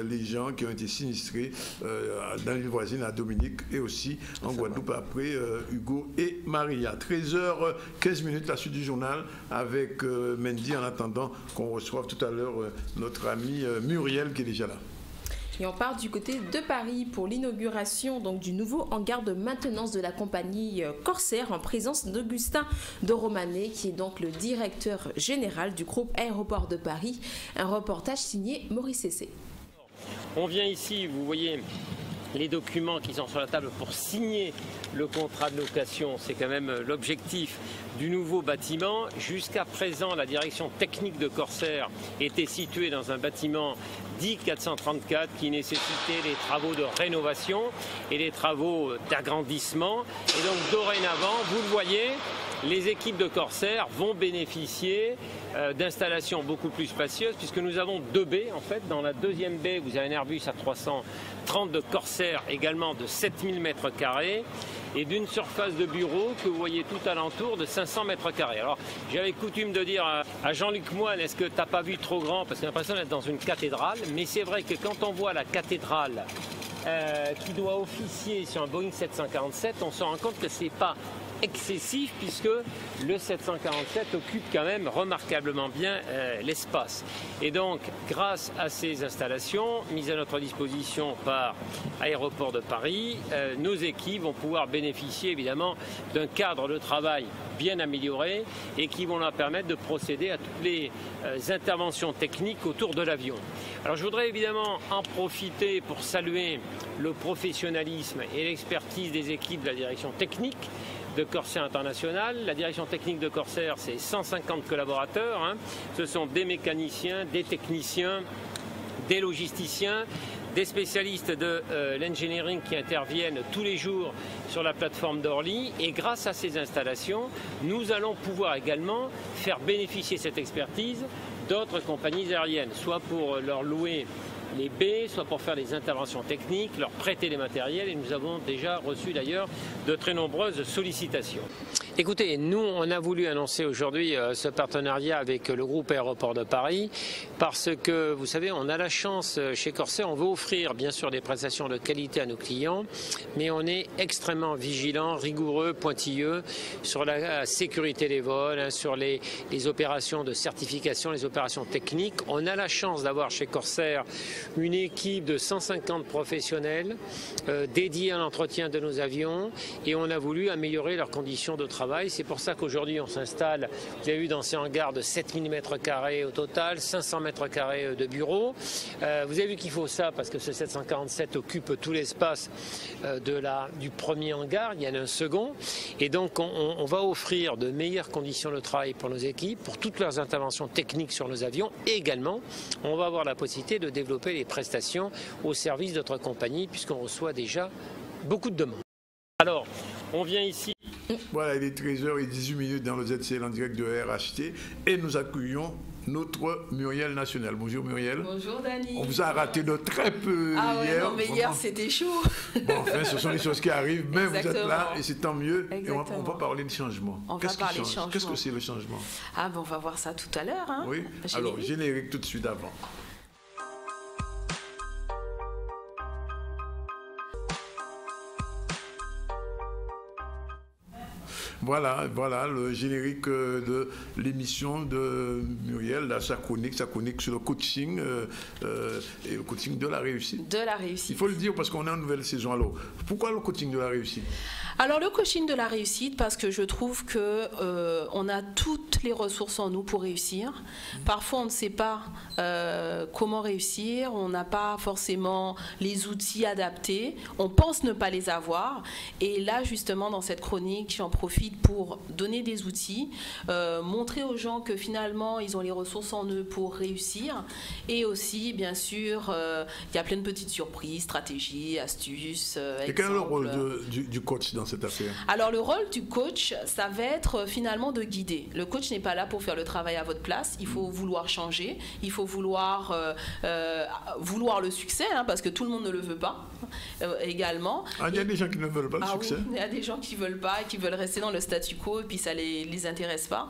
les gens qui ont été sinistrés dans l'île voisine, à Dominique, et aussi en Guadeloupe après Hugo et Maria. 13h15, la suite du journal avec Mendy, en attendant qu'on reçoive tout à l'heure notre ami Muriel qui est déjà là. Et on part du côté de Paris pour l'inauguration du nouveau hangar de maintenance de la compagnie Corsair en présence d'Augustin de Romanet, qui est donc le directeur général du groupe Aéroport de Paris. Un reportage signé Maurice Essé. On vient ici, vous voyez, les documents qui sont sur la table pour signer le contrat de location. C'est quand même l'objectif du nouveau bâtiment. Jusqu'à présent, la direction technique de Corsair était située dans un bâtiment dit 434 qui nécessitait les travaux de rénovation et les travaux d'agrandissement. Et donc dorénavant, vous le voyez, les équipes de Corsair vont bénéficier d'installations beaucoup plus spacieuses puisque nous avons 2 baies en fait. Dans la deuxième baie, vous avez un Airbus A330 de Corsair également de 7000 m² et d'une surface de bureau que vous voyez tout alentour de 500 m². Alors j'avais coutume de dire à Jean-Luc Moine, est-ce que tu n'as pas vu trop grand parce que j'ai l'impression d'être dans une cathédrale, mais c'est vrai que quand on voit la cathédrale qui doit officier sur un Boeing 747, on se rend compte que c'est pas excessif puisque le 747 occupe quand même remarquablement bien l'espace. Et donc, grâce à ces installations mises à notre disposition par Aéroports de Paris, nos équipes vont pouvoir bénéficier évidemment d'un cadre de travail bien amélioré et qui vont leur permettre de procéder à toutes les interventions techniques autour de l'avion. Alors je voudrais évidemment en profiter pour saluer le professionnalisme et l'expertise des équipes de la direction technique de Corsair International. La direction technique de Corsair, c'est 150 collaborateurs. Ce sont des mécaniciens, des techniciens, des logisticiens, des spécialistes de l'engineering qui interviennent tous les jours sur la plateforme d'Orly. Et grâce à ces installations, nous allons pouvoir également faire bénéficier cette expertise d'autres compagnies aériennes, soit pour leur louer les baies, soit pour faire des interventions techniques, leur prêter les matériels, et nous avons déjà reçu d'ailleurs de très nombreuses sollicitations. Écoutez, nous on a voulu annoncer aujourd'hui ce partenariat avec le groupe Aéroports de Paris parce que vous savez on a la chance chez Corsair, on veut offrir bien sûr des prestations de qualité à nos clients, mais on est extrêmement vigilant, rigoureux, pointilleux sur la sécurité des vols, sur les opérations de certification, les opérations techniques. On a la chance d'avoir chez Corsair une équipe de 150 professionnels dédiés à l'entretien de nos avions et on a voulu améliorer leurs conditions de travail. C'est pour ça qu'aujourd'hui on s'installe, vous avez vu, dans ces hangars de 7000 m² au total, 500 m² de bureaux. Vous avez vu qu'il faut ça parce que ce 747 occupe tout l'espace du premier hangar, il y en a un second. Et donc on va offrir de meilleures conditions de travail pour nos équipes, pour toutes leurs interventions techniques sur nos avions. Et également, on va avoir la possibilité de développer les prestations au service de notre compagnie puisqu'on reçoit déjà beaucoup de demandes. Alors, on vient ici. Voilà, il est 13h18 dans le ZCL en direct de RHT et nous accueillons notre Muriel National. Bonjour Muriel. Bonjour Dani. On vous a raté de très peu hier. Non, mais hier c'était chaud. Bon, enfin, ce sont les choses qui arrivent, mais Exactement. vous êtes là et c'est tant mieux. Exactement. Et on va parler de changement. Qu'est-ce que c'est le changement? Ah bon, on va voir ça tout à l'heure. Hein. Oui, alors générique tout de suite avant. Voilà le générique de l'émission de Muriel, là, sa chronique sur le coaching et le coaching de la réussite. De la réussite. Il faut le dire parce qu'on est en nouvelle saison. Alors, pourquoi le coaching de la réussite? Alors le coaching de la réussite, parce que je trouve que on a toutes les ressources en nous pour réussir. Parfois on ne sait pas comment réussir, on n'a pas forcément les outils adaptés, on pense ne pas les avoir. Et là justement dans cette chronique, j'en profite pour donner des outils, montrer aux gens que finalement ils ont les ressources en eux pour réussir. Et aussi bien sûr, il y a plein de petites surprises, stratégies, astuces. Et quel est le rôle du coach dans cette affaire? Alors le rôle du coach, ça va être finalement de guider. Le coach n'est pas là pour faire le travail à votre place. Il faut vouloir changer, il faut vouloir le succès, hein, parce que tout le monde ne le veut pas également. Ah, il y a des gens qui ne veulent pas le succès. Oui, il y a des gens qui veulent pas, qui veulent rester dans le statu quo et puis ça les intéresse pas.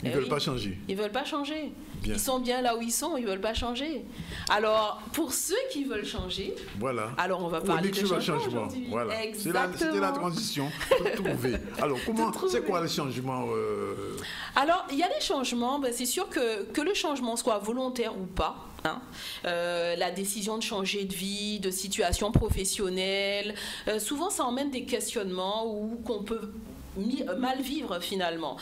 Ils ne veulent pas changer. Ils ne veulent pas changer. Bien. Ils sont bien là où ils sont, ils ne veulent pas changer. Alors, pour ceux qui veulent changer, alors on va parler de changement. Voilà. C'était la transition. Alors, c'est quoi le changement Alors, il y a des changements. Ben, c'est sûr que le changement soit volontaire ou pas. Hein, la décision de changer de vie, de situation professionnelle, souvent ça emmène des questionnements où qu'on peut mal vivre finalement.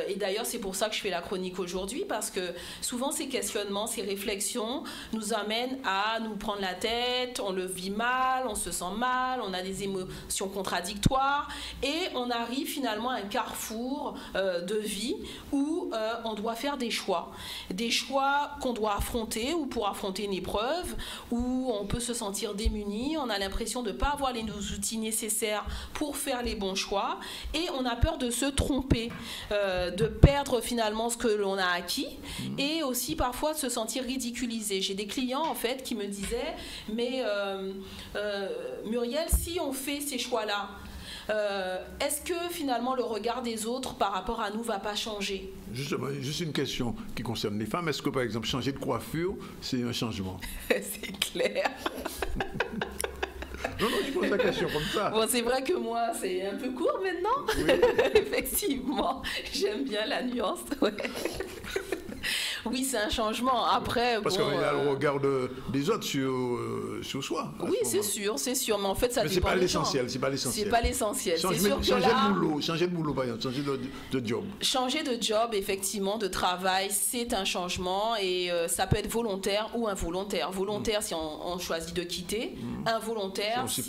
Et d'ailleurs, c'est pour ça que je fais la chronique aujourd'hui, parce que souvent ces questionnements, ces réflexions nous amènent à nous prendre la tête, on le vit mal, on se sent mal, on a des émotions contradictoires et on arrive finalement à un carrefour de vie où on doit faire des choix qu'on doit affronter, ou pour affronter une épreuve, où on peut se sentir démuni, on a l'impression de ne pas avoir les outils nécessaires pour faire les bons choix et on a peur de se tromper, de perdre finalement ce que l'on a acquis et aussi parfois de se sentir ridiculisé. J'ai des clients en fait qui me disaient mais Muriel, si on fait ces choix-là, est-ce que finalement le regard des autres par rapport à nous va pas changer? Justement, juste une question qui concerne les femmes. Est-ce que par exemple changer de coiffure, c'est un changement? C'est clair. Non, je pose la question comme ça. Bon, c'est vrai que moi, c'est un peu court maintenant. Oui. Effectivement, j'aime bien la nuance. Ouais. Oui, c'est un changement. Après, parce qu'il y a le regard des autres sur soi. Oui, c'est sûr. Mais en fait, ça dépend. Mais c'est pas l'essentiel. C'est pas l'essentiel. Changer de boulot, par exemple, changer de job. Changer de job, effectivement, de travail, c'est un changement et ça peut être volontaire ou involontaire. Volontaire si on choisit de quitter, involontaire si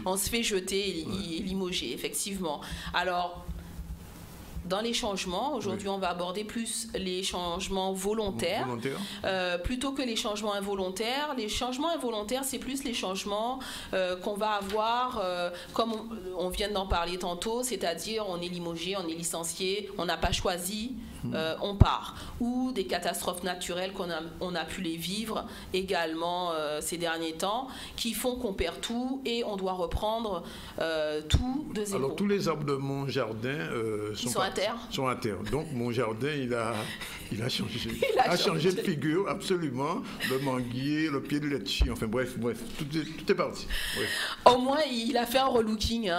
on se fait jeter et limoger, effectivement. Alors, dans les changements, aujourd'hui on va aborder plus les changements volontaires plutôt que les changements involontaires. Les changements involontaires, c'est plus les changements qu'on va avoir, comme on vient d'en parler tantôt, c'est-à-dire on est limogé, on est licencié, on n'a pas choisi, on part. Ou des catastrophes naturelles on a pu les vivre également ces derniers temps, qui font qu'on perd tout et on doit reprendre tout de zéro. Alors tous les arbres de mon jardin sont à terre. Donc mon jardin, il a changé. Il a changé de figure, absolument. Le manguier, le pied de letchi, enfin bref, tout est parti. Bref. Au moins, il a fait un relooking,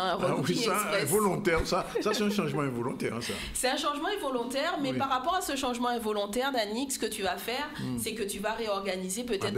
express. Volontaire, ça c'est un changement involontaire. Ça. C'est un changement involontaire, mais par rapport à ce changement involontaire, Danick, ce que tu vas faire, c'est que tu vas réorganiser peut-être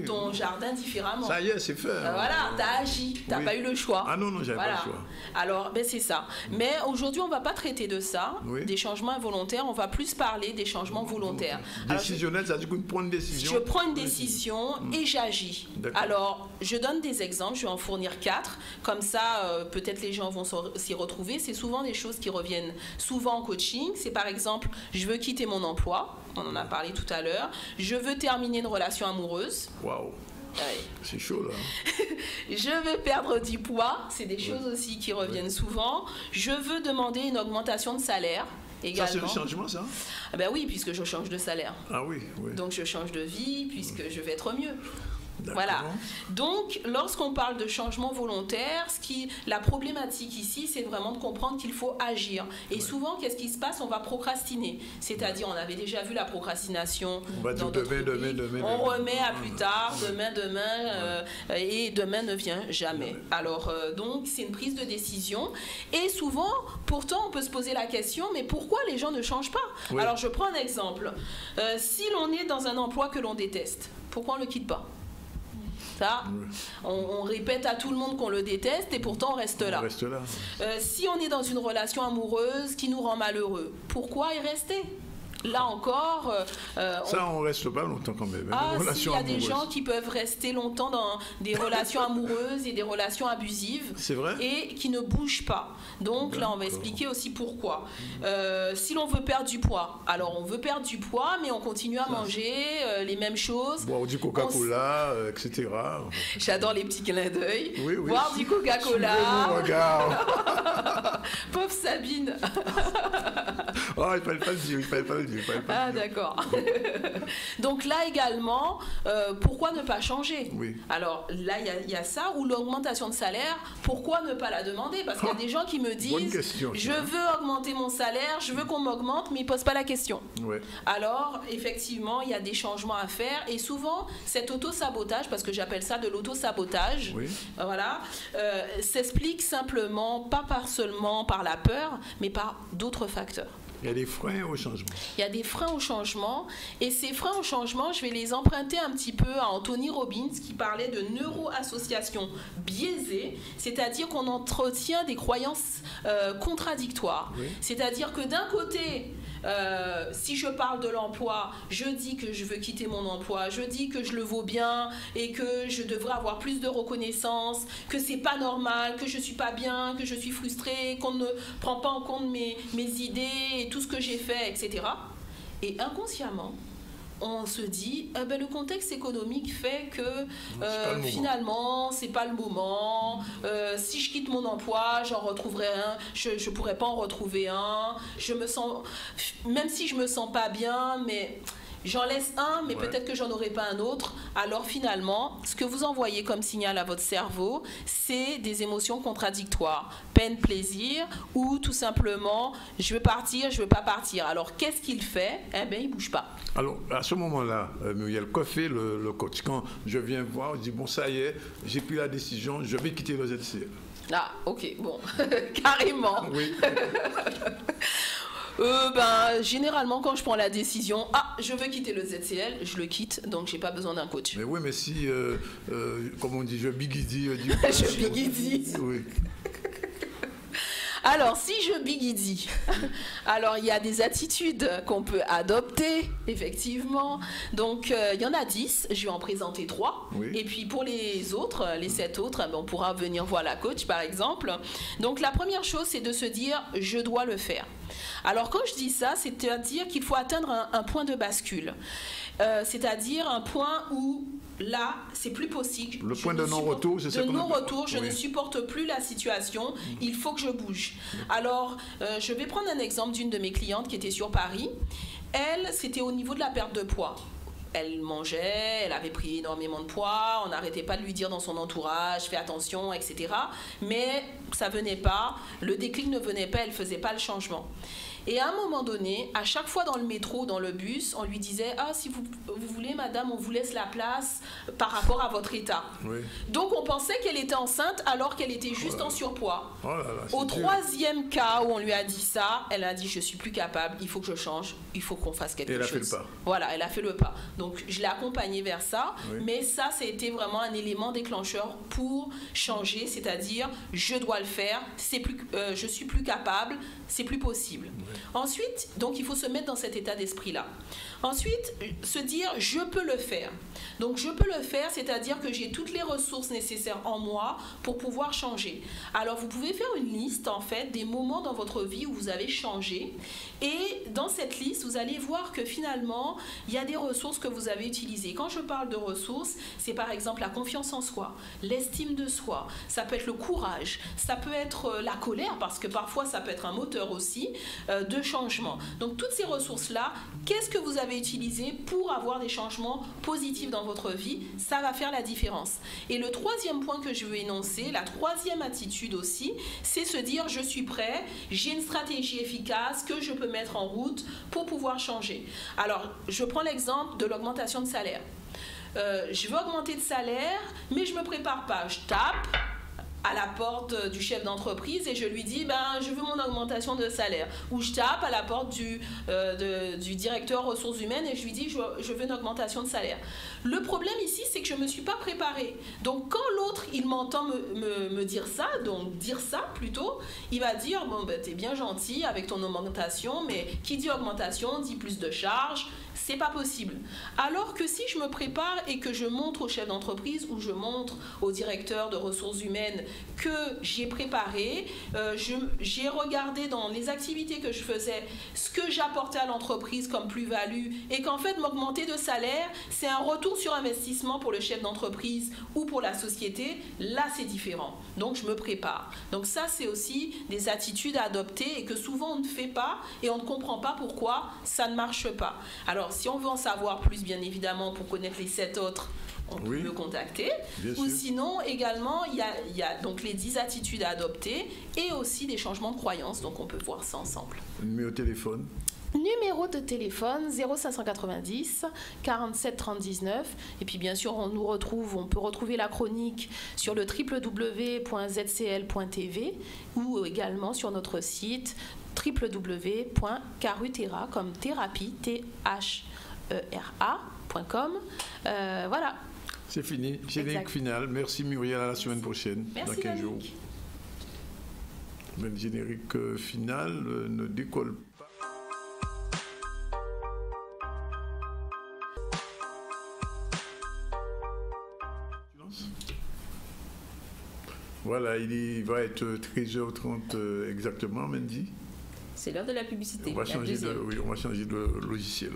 ton jardin différemment. Ça y est, c'est fait. Voilà, tu as agi, tu n'as pas eu le choix. Ah non, j'avais pas le choix. Alors, c'est ça. Mais aujourd'hui, on ne va pas traiter de ça, des changements involontaires, on va plus parler des changements volontaires. Décisionnel, ça veut dire qu'on prend une décision. Je prends une décision et j'agis. Alors, je donne des exemples, je vais en fournir 4. Comme ça, peut-être les gens vont s'y retrouver. C'est souvent des choses qui reviennent souvent en coaching. C'est par exemple, je veux quitter mon emploi. On en a parlé tout à l'heure. Je veux terminer une relation amoureuse. Waouh! C'est chaud là. Je veux perdre du poids. C'est des choses aussi qui reviennent souvent. Je veux demander une augmentation de salaire. Également. Ça, c'est un changement, ça? Ben oui, puisque je change de salaire. Ah oui. Donc, je change de vie, puisque je vais être mieux. Voilà. Donc, lorsqu'on parle de changement volontaire, la problématique ici, c'est vraiment de comprendre qu'il faut agir. Et souvent, qu'est-ce qui se passe? On va procrastiner. C'est-à-dire, on avait déjà vu la procrastination. On va dire demain. On remet à plus tard, demain, et demain ne vient jamais. Alors, donc, c'est une prise de décision. Et souvent, pourtant, on peut se poser la question, mais pourquoi les gens ne changent pas? Alors, je prends un exemple. Si l'on est dans un emploi que l'on déteste, pourquoi on ne le quitte pas? Ça, on répète à tout le monde qu'on le déteste et pourtant on reste là. Si on est dans une relation amoureuse qui nous rend malheureux, pourquoi y rester? Là encore... on reste pas longtemps quand même. Il y a des gens qui peuvent rester longtemps dans des relations amoureuses et des relations abusives. C'est vrai. Et qui ne bougent pas. Donc là, on va expliquer aussi pourquoi. Si l'on veut perdre du poids, alors on veut perdre du poids, mais on continue à manger les mêmes choses. Boire du Coca-Cola, etc. J'adore les petits clins d'œil. Boire du Coca-Cola. Pauvre Sabine. Il fallait pas le dire. Ah d'accord. Donc là également, pourquoi ne pas changer? Alors là, il y a ça, ou l'augmentation de salaire, pourquoi ne pas la demander? Parce qu'il y a des gens qui me disent, je veux augmenter mon salaire, je veux qu'on m'augmente, mais ils ne posent pas la question. Alors effectivement, il y a des changements à faire, et souvent, cet auto-sabotage, parce que j'appelle ça de l'auto-sabotage, s'explique simplement, pas seulement par la peur, mais par d'autres facteurs. Il y a des freins au changement. Il y a des freins au changement, et ces freins au changement, je vais les emprunter un petit peu à Anthony Robbins qui parlait de neuroassociation biaisée, c'est-à-dire qu'on entretient des croyances contradictoires. Oui. C'est-à-dire que d'un côté, si je parle de l'emploi, je dis que je veux quitter mon emploi, je dis que je le vaux bien et que je devrais avoir plus de reconnaissance, que c'est pas normal, que je suis pas bien, que je suis frustrée, qu'on ne prend pas en compte mes idées et tout ce que j'ai fait, etc. Et inconsciemment, on se dit, le contexte économique fait que finalement, c'est pas le moment. Si je quitte mon emploi, j'en retrouverai un. Je pourrais pas en retrouver un. Je me sens, même si je me sens pas bien, mais j'en laisse un, mais peut-être que j'en aurai pas un autre. Alors finalement, ce que vous envoyez comme signal à votre cerveau, c'est des émotions contradictoires. Peine, plaisir, ou tout simplement, je veux partir, je veux pas partir. Alors qu'est-ce qu'il fait? Il bouge pas. Alors à ce moment-là, Muriel, que fait le coach? Quand je viens voir, je dis bon, ça y est, j'ai pris la décision, je vais quitter le ZCL. Ah, ok, bon, carrément. Oui. Généralement, quand je prends la décision, je veux quitter le ZCL, je le quitte, donc j'ai pas besoin d'un coach. Mais oui, mais si, comme on dit, je biguidis. Je biguidis. Oui. Alors, si je biguidis, alors il y a des attitudes qu'on peut adopter, effectivement. Donc, il y en a 10, je vais en présenter 3. Oui. Et puis, pour les autres, les 7 autres, on pourra venir voir la coach, par exemple. Donc, la première chose, c'est de se dire, je dois le faire. Alors, quand je dis ça, c'est-à-dire qu'il faut atteindre un point de bascule. C'est-à-dire un point où là, c'est plus possible. Le point de non-retour, c'est ça? De non-retour, je ne supporte plus la situation, il faut que je bouge. Alors, je vais prendre un exemple d'une de mes clientes qui était sur Paris. Elle, c'était au niveau de la perte de poids. Elle mangeait, elle avait pris énormément de poids, on n'arrêtait pas de lui dire dans son entourage, fais attention, etc. Mais ça venait pas, le déclic ne venait pas, elle faisait pas le changement. Et à un moment donné, à chaque fois dans le métro, dans le bus, on lui disait « Ah, si vous voulez, madame, on vous laisse la place par rapport à votre état. Oui. » Donc, on pensait qu'elle était enceinte alors qu'elle était juste en surpoids. Oh là là, au troisième cas où on lui a dit ça, elle a dit « Je suis plus capable, il faut que je change, il faut qu'on fasse quelque chose. » Elle a fait le pas. Voilà, elle a fait le pas. Donc, je l'ai accompagnée vers ça, mais ça a été vraiment un élément déclencheur pour changer, c'est-à-dire « Je dois le faire, je suis plus capable, c'est plus possible. » Ensuite, donc il faut se mettre dans cet état d'esprit-là. Ensuite, se dire « je peux le faire ». Donc je peux le faire, c'est-à-dire que j'ai toutes les ressources nécessaires en moi pour pouvoir changer. Alors vous pouvez faire une liste en fait des moments dans votre vie où vous avez changé, et dans cette liste, vous allez voir que finalement, il y a des ressources que vous avez utilisées. Quand je parle de ressources, c'est par exemple la confiance en soi, l'estime de soi, ça peut être le courage, ça peut être la colère, parce que parfois ça peut être un moteur aussi de changement. Donc toutes ces ressources-là, qu'est-ce que vous avez utilisé pour avoir des changements positifs dans votre vie? Ça va faire la différence. Et le troisième point que je veux énoncer, la troisième attitude aussi, c'est se dire je suis prêt, j'ai une stratégie efficace que je peux mettre en route pour pouvoir changer. Alors, je prends l'exemple de l'augmentation de salaire. Je veux augmenter de salaire, mais je ne me prépare pas. Je tape à la porte du chef d'entreprise et je lui dis je veux mon augmentation de salaire, ou je tape à la porte du directeur ressources humaines et je lui dis je veux une augmentation de salaire. Le problème ici, c'est que je ne me suis pas préparée. Donc quand l'autre il m'entend me dire ça, donc dire ça plutôt, il va dire t'es bien gentil avec ton augmentation, mais qui dit augmentation dit plus de charges, c'est pas possible. Alors que si je me prépare et que je montre au chef d'entreprise ou je montre au directeur de ressources humaines que j'ai préparé, j'ai regardé dans les activités que je faisais ce que j'apportais à l'entreprise comme plus-value, et qu'en fait m'augmenter de salaire, c'est un retour sur investissement pour le chef d'entreprise ou pour la société, là c'est différent. Donc je me prépare. Donc ça c'est aussi des attitudes à adopter et que souvent on ne fait pas et on ne comprend pas pourquoi ça ne marche pas. Alors si on veut en savoir plus, bien évidemment, pour connaître les 7 autres, on peut me contacter. Ou sinon, également, il y a donc les 10 attitudes à adopter et aussi des changements de croyances. Donc, on peut voir ça ensemble. Numéro de téléphone. Numéro de téléphone 0590 47 30 19. Et puis, bien sûr, on peut retrouver la chronique sur le www.zcl.tv ou également sur notre site www.carutera comme thérapie, THERA.com. Voilà. C'est fini. Générique final. Merci Muriel, à la semaine prochaine. Merci, dans 15 jours. Mais le générique final ne décolle pas. Voilà, il va être 13h30 exactement, Mendy. C'est l'heure de la publicité. On va changer de logiciel.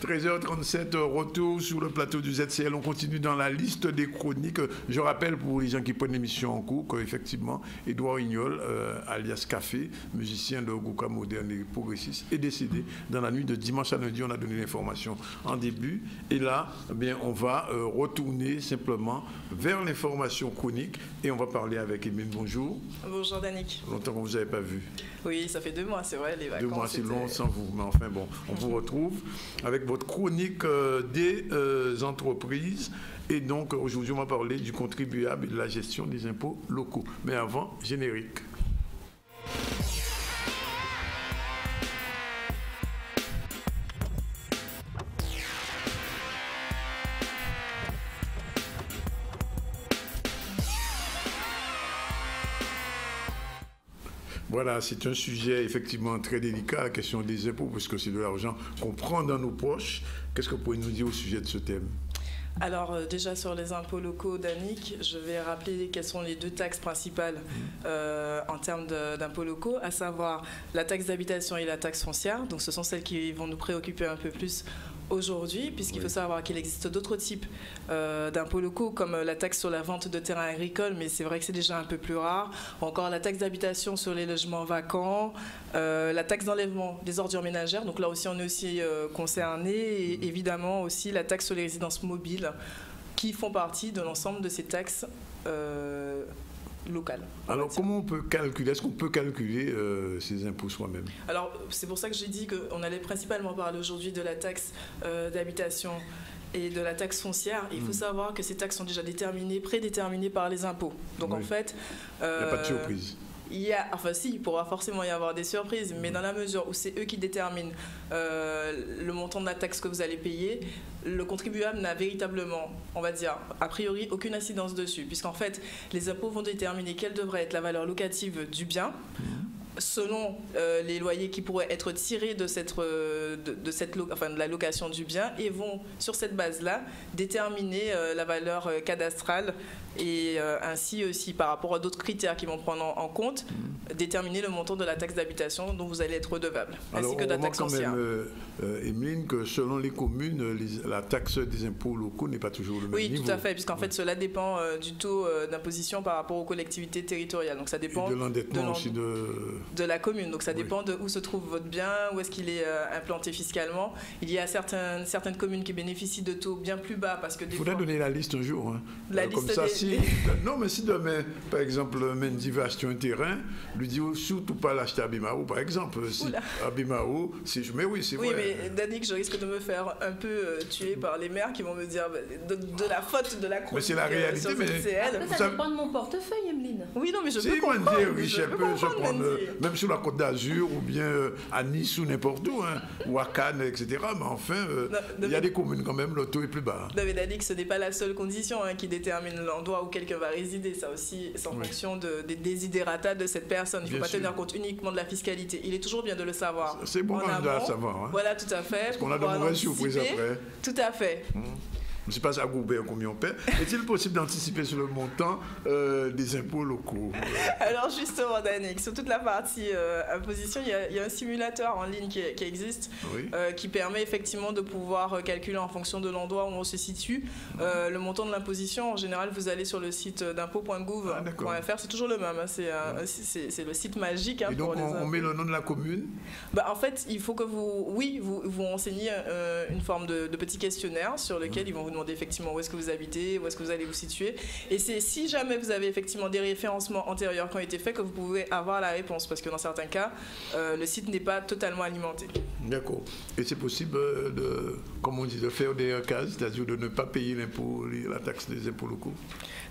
– 13h37, retour sur le plateau du ZCL. On continue dans la liste des chroniques. Je rappelle pour les gens qui prennent l'émission en cours qu'effectivement, Édouard Ignol, alias Café, musicien de Gouka moderne et progressiste, est décédé dans la nuit de dimanche à lundi. On a donné l'information en début. Et là, eh bien, on va retourner simplement vers l'information chronique et on va parler avec Émile. Bonjour. Bonjour Danick. Longtemps qu'on ne vous avait pas vu. Oui, ça fait 2 mois, c'est vrai, les vacances. 2 mois, c'est long sans vous. Mais enfin, bon, on vous retrouve avec votre chronique des entreprises. Et donc, aujourd'hui, on va parler du contribuable et de la gestion des impôts locaux. Mais avant, générique. Voilà, c'est un sujet effectivement très délicat, la question des impôts, parce que c'est de l'argent qu'on prend dans nos poches. Qu'est-ce que vous pouvez nous dire au sujet de ce thème ? Alors déjà sur les impôts locaux, Danick, je vais rappeler quelles sont les 2 taxes principales en termes d'impôts locaux, à savoir la taxe d'habitation et la taxe foncière. Donc ce sont celles qui vont nous préoccuper un peu plus aujourd'hui, puisqu'il faut savoir qu'il existe d'autres types d'impôts locaux, comme la taxe sur la vente de terrains agricoles, mais c'est vrai que c'est déjà un peu plus rare. Ou encore la taxe d'habitation sur les logements vacants, la taxe d'enlèvement des ordures ménagères, donc là aussi on est aussi concerné, et évidemment aussi la taxe sur les résidences mobiles, qui font partie de l'ensemble de ces taxes locales. Alors comment on peut calculer, est-ce qu'on peut calculer ces impôts soi-même ? Alors c'est pour ça que j'ai dit qu'on allait principalement parler aujourd'hui de la taxe d'habitation et de la taxe foncière. Il faut savoir que ces taxes sont déjà prédéterminées par les impôts. Donc en fait... il n'y a pas de surprise. Il pourra forcément y avoir des surprises, mais dans la mesure où c'est eux qui déterminent le montant de la taxe que vous allez payer, le contribuable n'a véritablement, on va dire, a priori, aucune incidence dessus, puisqu'en fait, les impôts vont déterminer quelle devrait être la valeur locative du bien, selon les loyers qui pourraient être tirés de la location du bien, et vont, sur cette base-là, déterminer la valeur cadastrale et ainsi aussi, par rapport à d'autres critères qui vont prendre en compte, déterminer le montant de la taxe d'habitation dont vous allez être redevable, ainsi que de la taxe foncière. Alors, on voit quand même, Emeline, que selon les communes, la taxe des impôts locaux n'est pas toujours le même niveau. Oui, tout à fait, puisqu'en fait, cela dépend du taux d'imposition par rapport aux collectivités territoriales. Donc, ça dépend de l'endettement aussi de la commune. Donc, ça dépend de où se trouve votre bien, où est-ce qu'il est implanté fiscalement. Il y a certaines communes qui bénéficient de taux bien plus bas parce que il faudrait donner la liste un jour. Hein. La liste comme ça, non, mais si demain, par exemple, Mendy va acheter un terrain, lui dit surtout pas l'acheter à Bimao, par exemple. Si, à Bimao, mais oui, c'est vrai. Oui, mais Danick, je risque de me faire un peu tuer par les maires qui vont me dire de la faute de la chronique. Mais c'est la réalité. Mais ça dépend de mon portefeuille, Emeline. Oui, non, mais je peux comprendre. Je peux prendre, même sur la Côte d'Azur ou bien à Nice ou n'importe où, hein, ou à Cannes, etc. Mais enfin, il y a des communes quand même, le taux est plus bas. Non, mais Danick, ce n'est pas la seule condition qui détermine l'endroit où quelqu'un va résider. Ça aussi, c'est en fonction des desiderata de cette personne. Il ne faut pas tenir compte uniquement de la fiscalité. Il est toujours bien de le savoir. C'est bon quand même de le savoir. Hein. Voilà, tout à fait. Parce qu'on a de mauvaises surprises après. Tout à fait. Je ne sais pas à Goubert combien on paie. Est-il possible d'anticiper sur le montant des impôts locaux Alors justement, Danick, sur toute la partie imposition, il y a un simulateur en ligne qui existe, qui permet effectivement de pouvoir calculer en fonction de l'endroit où on se situe le montant de l'imposition. En général, vous allez sur le site d'impôts.gouv.fr, c'est toujours le même, hein, c'est le site magique. Hein, et donc on met le nom de la commune En fait, il faut que vous renseigniez une forme de petit questionnaire sur lequel ils vont vous demander effectivement où est-ce que vous habitez, où est-ce que vous allez vous situer. Et c'est si jamais vous avez effectivement des référencements antérieurs qui ont été faits que vous pouvez avoir la réponse, parce que dans certains cas, le site n'est pas totalement alimenté. D'accord. Et c'est possible comme on dit, de faire des cases, c'est-à-dire de ne pas payer l'impôt, la taxe des impôts locaux?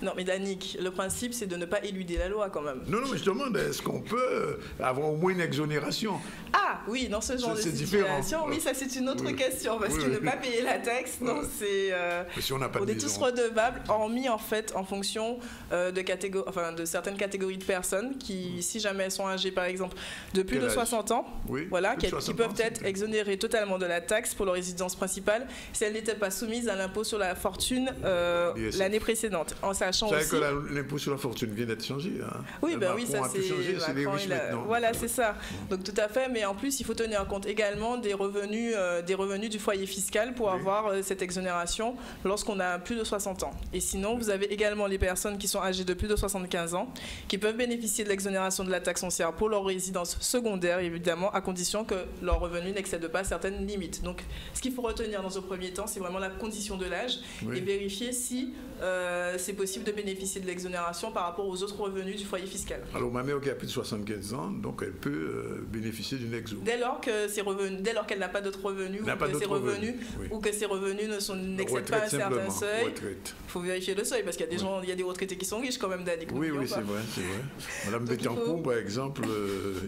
Non, mais Danick, le principe, c'est de ne pas éluder la loi quand même. Non, mais je demande, est-ce qu'on peut avoir au moins une exonération? Ah oui, dans ce genre de situation, oui, ça c'est une autre question, parce que ne pas payer la taxe, non, c'est... si on n'a pas on est tous redevables, hormis en fait en fonction de certaines catégories de personnes qui, si jamais elles sont âgées par exemple de plus de 60 ans, voilà, qui peuvent être exonérées totalement de la taxe pour leur résidence principale si elles n'étaient pas soumises à l'impôt sur la fortune l'année précédente. En sachant aussi que l'impôt sur la fortune vient d'être changé. Hein. Oui, ben oui, ça c'est les riches maintenant. Voilà, c'est ça. Donc tout à fait, mais en plus il faut tenir compte également des revenus du foyer fiscal pour avoir cette exonération lorsqu'on a plus de 60 ans. Et sinon, vous avez également les personnes qui sont âgées de plus de 75 ans qui peuvent bénéficier de l'exonération de la taxe foncière pour leur résidence secondaire, évidemment, à condition que leur revenu n'excède pas certaines limites. Donc ce qu'il faut retenir dans un premier temps, c'est vraiment la condition de l'âge et vérifier si c'est possible de bénéficier de l'exonération par rapport aux autres revenus du foyer fiscal. Alors ma mère qui a plus de 75 ans, donc elle peut bénéficier d'une exo. Dès lors qu'elle n'a pas d'autres revenus, ou que ses revenus n'excèdent pas un certain seuil, il faut vérifier le seuil, parce qu'il y a des gens, il y a des retraités qui sont riches quand même, Danick. Oui, c'est vrai. Madame Bettencourt, par exemple,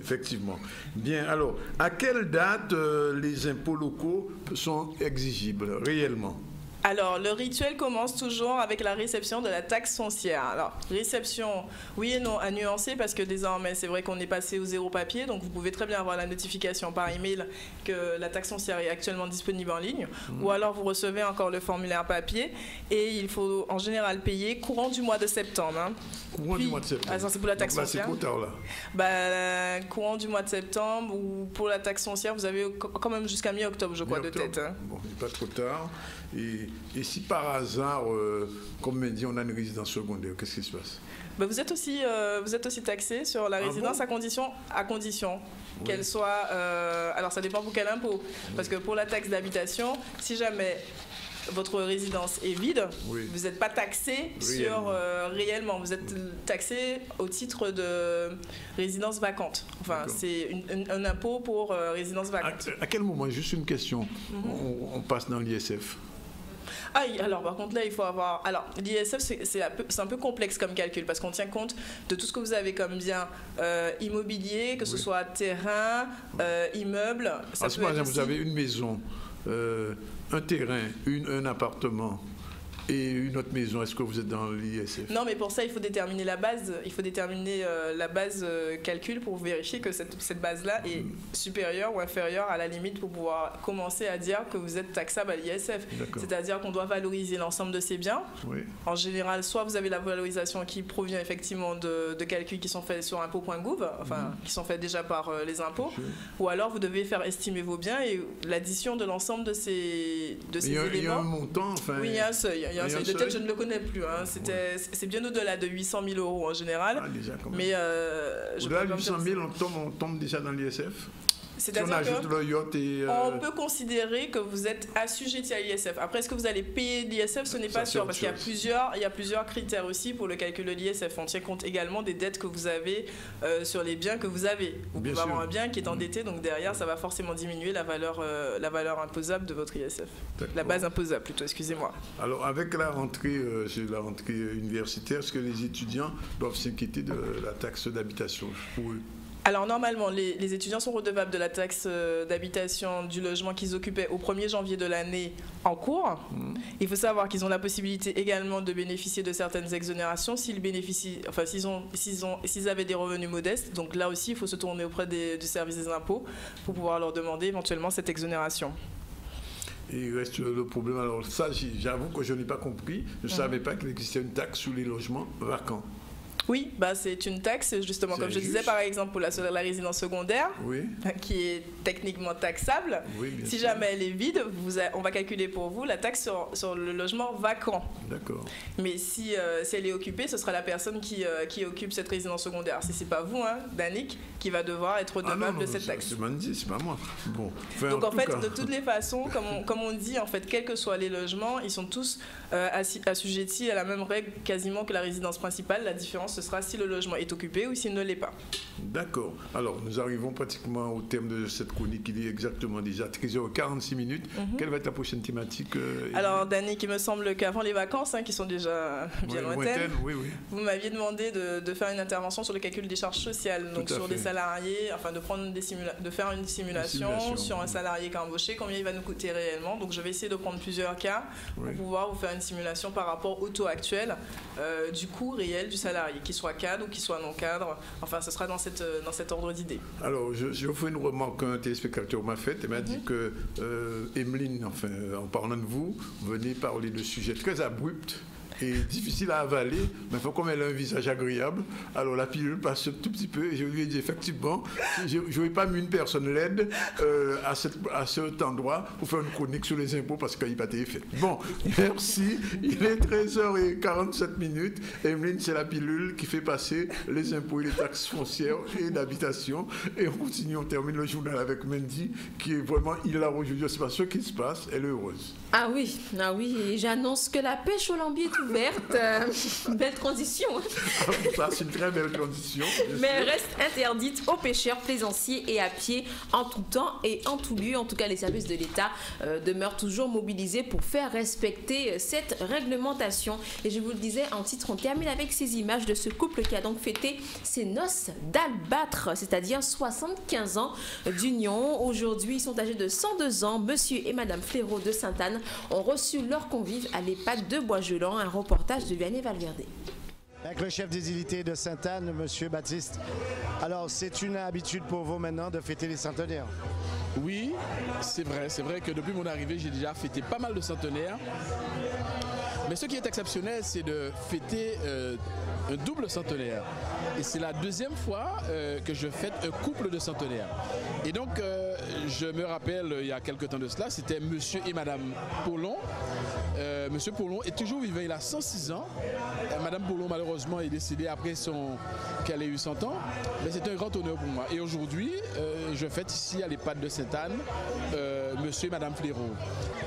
effectivement. Bien, alors, à quelle date les impôts locaux sont exigibles réellement? Alors, le rituel commence toujours avec la réception de la taxe foncière. Alors, réception, oui et non, à nuancer, parce que désormais, c'est vrai qu'on est passé au zéro papier, donc vous pouvez très bien avoir la notification par email que la taxe foncière est actuellement disponible en ligne, ou alors vous recevez encore le formulaire papier, et il faut en général payer courant du mois de septembre. Hein. Courant du mois de septembre. C'est pour la taxe foncière. C'est trop tard là. Courant du mois de septembre, ou pour la taxe foncière, vous avez quand même jusqu'à mi-octobre, je crois, de tête. Hein. Bon, pas trop tard. Et si par hasard, comme on dit, on a une résidence secondaire, qu'est-ce qui se passe? Vous êtes aussi taxé sur la résidence à condition qu'elle soit... alors ça dépend pour quel impôt. Parce que pour la taxe d'habitation, si jamais votre résidence est vide, vous n'êtes pas taxé réellement. Vous êtes taxé au titre de résidence vacante. Enfin, c'est un impôt pour résidence vacante. À quel moment, juste une question, on passe dans l'ISF? Alors par contre là il faut avoir... Alors l'ISF c'est un peu complexe comme calcul parce qu'on tient compte de tout ce que vous avez comme bien immobilier, que ce soit terrain, immeuble. Par exemple vous avez une maison, un terrain, un appartement et une autre maison, est-ce que vous êtes dans l'ISF? Non, mais pour ça, il faut déterminer la base. Il faut déterminer la base calcul pour vérifier que cette base-là est supérieure ou inférieure à la limite pour pouvoir commencer à dire que vous êtes taxable à l'ISF. C'est-à-dire qu'on doit valoriser l'ensemble de ces biens. En général, soit vous avez la valorisation qui provient effectivement de calculs qui sont faits sur impôts.gouv, qui sont faits déjà par les impôts, ou alors vous devez faire estimer vos biens et l'addition de l'ensemble de ces éléments. Il y a un montant, oui, il y a un seuil. Il y a un seuil de tête, je ne le connais plus. Hein. C'est bien au-delà de 800 000 euros en général. Déjà, quand même. Mais au-delà de 800 000, on tombe déjà dans l'ISF. C'est-à-dire on peut considérer que vous êtes assujetti à l'ISF. Après, est-ce que vous allez payer l'ISF? Ce n'est pas sûr, parce qu'il y a plusieurs critères aussi pour le calcul de l'ISF. On tient compte également des dettes que vous avez sur les biens que vous avez. Vous pouvez avoir un bien qui est endetté, donc derrière, ça va forcément diminuer la valeur imposable de votre ISF. La base imposable, plutôt, excusez-moi. Alors, avec la rentrée universitaire, est-ce que les étudiants doivent s'inquiéter de la taxe d'habitation pour eux? Alors normalement, les étudiants sont redevables de la taxe d'habitation du logement qu'ils occupaient au 1er janvier de l'année en cours. Il faut savoir qu'ils ont la possibilité également de bénéficier de certaines exonérations s'ils avaient des revenus modestes. Donc là aussi, il faut se tourner auprès du service des impôts pour pouvoir leur demander éventuellement cette exonération. Et il reste le problème. Alors ça, j'avoue que je n'ai pas compris. Je ne savais pas qu'il existait une taxe sur les logements vacants. Oui, bah, c'est une taxe, justement, comme je disais, par exemple, pour la résidence secondaire, qui est techniquement taxable. Si jamais elle est vide, on va calculer pour vous la taxe sur le logement vacant. D'accord. Mais si elle est occupée, ce sera la personne qui occupe cette résidence secondaire. Si ce n'est pas vous, Danick, qui va devoir être redevable de cette taxe. C'est Mandy, c'est pas moi. Bon. Enfin, donc en fait, de toutes les façons, comme on dit, en fait, quels que soient les logements, ils sont tous assujettis à la même règle quasiment que la résidence principale. La différence, ce sera si le logement est occupé ou s'il ne l'est pas. D'accord. Alors, nous arrivons pratiquement au terme de cette chronique. Il est exactement déjà 13h46 minutes. Quelle va être la prochaine thématique Alors, Danick, il me semble qu'avant les vacances, qui sont déjà bien lointaines, vous m'aviez demandé de faire une intervention sur le calcul des charges sociales, donc sur des salariés, enfin de faire une simulation sur un salarié qui a embauché, combien il va nous coûter réellement. Donc, je vais essayer de prendre plusieurs cas pour pouvoir vous faire une simulation par rapport au taux actuel du coût réel du salarié, qu'il soit cadre ou qu'il soit non cadre. Enfin, ce sera dans cet ordre d'idée. Alors, je vous fais une remarque qu'un téléspectateur m'a faite. Elle m'a dit que Emeline, enfin, en parlant de vous, venez parler de sujets très abrupts et difficile à avaler, mais comme elle a un visage agréable, alors la pilule passe un tout petit peu et je lui ai dit effectivement, je n'aurais pas mis une personne laide à cet endroit pour faire une chronique sur les impôts parce qu'il n'y a pas été fait. Bon, merci. Il est 13h47 minutes. Emeline, c'est la pilule qui fait passer les impôts et les taxes foncières et d'habitation. Et on continue, on termine le journal avec Mandy qui est vraiment hilarant aujourd'hui. Je ne sais pas ce qui se passe, elle est heureuse. Ah oui, et j'annonce que la pêche au lambier est ouverte. Belle transition. Ça, c'est une très belle transition. Mais elle reste interdite aux pêcheurs, plaisanciers et à pied en tout temps et en tout lieu. En tout cas, les services de l'État demeurent toujours mobilisés pour faire respecter cette réglementation. Et je vous le disais en titre, on termine avec ces images de ce couple qui a donc fêté ses noces d'albâtre, c'est-à-dire 75 ans d'union. Aujourd'hui, ils sont âgés de 102 ans. Monsieur et Madame Fléraud de Sainte-Anne ont reçu leurs convives à l'EHPAD de Bois-Gelant. Un reportage de Vianney Valverde. Avec le chef des unités de Sainte-Anne, Monsieur Baptiste. Alors, c'est une habitude pour vous maintenant de fêter les centenaires? Oui, c'est vrai que depuis mon arrivée, j'ai déjà fêté pas mal de centenaires. Mais ce qui est exceptionnel, c'est de fêter un double centenaire. Et c'est la deuxième fois que je fête un couple de centenaires. Et donc, je me rappelle, il y a quelques temps de cela, c'était Monsieur et Madame Paulon. Monsieur Paulon est toujours vivant, il a 106 ans. Madame Paulon, malheureusement, est décédée après qu'elle ait eu 100 ans. Mais c'est un grand honneur pour moi. Et aujourd'hui, je fête ici à l'EHPAD de Sainte-Anne, Monsieur et Madame Fléraud.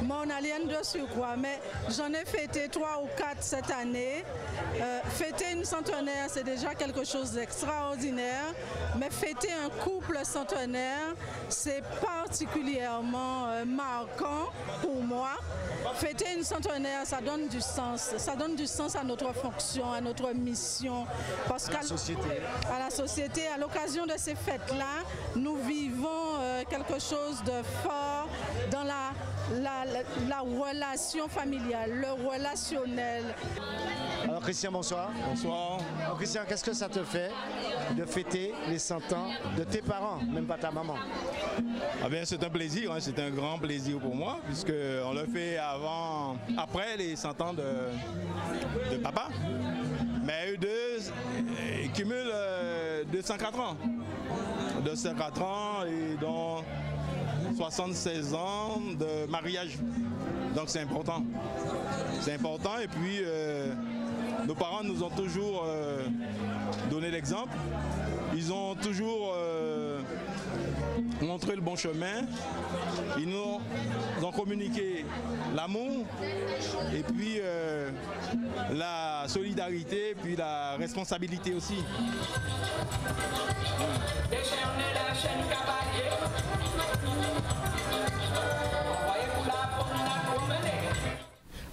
Mon alien de surcroît, mais j'en ai fêté 3 ou 4 cette année. Fêter une centenaire, c'est déjà quelque chose d'extraordinaire. Mais fêter un couple centenaire, c'est particulièrement marquant pour moi. Fêter une centenaire, ça donne du sens. Ça donne du sens à notre fonction, à notre mission. Parce qu'à la société, à l'occasion de ces fêtes-là, nous vivons quelque chose de fort dans la relation familiale, le relationnel. Alors Christian, bonsoir. Bonsoir. Alors Christian, qu'est-ce que ça te fait de fêter les 100 ans de tes parents, même pas ta maman? Ah bien, c'est un plaisir, c'est un grand plaisir pour moi, puisqu'on le fait après les 100 ans de papa. Mais eux deux, ils cumulent 204 ans. 204 ans et dont 76 ans de mariage. Donc c'est important. C'est important et puis nos parents nous ont toujours donné l'exemple. Ils ont toujours montré le bon chemin. Ils nous ont communiqué l'amour et puis la solidarité, puis la responsabilité aussi.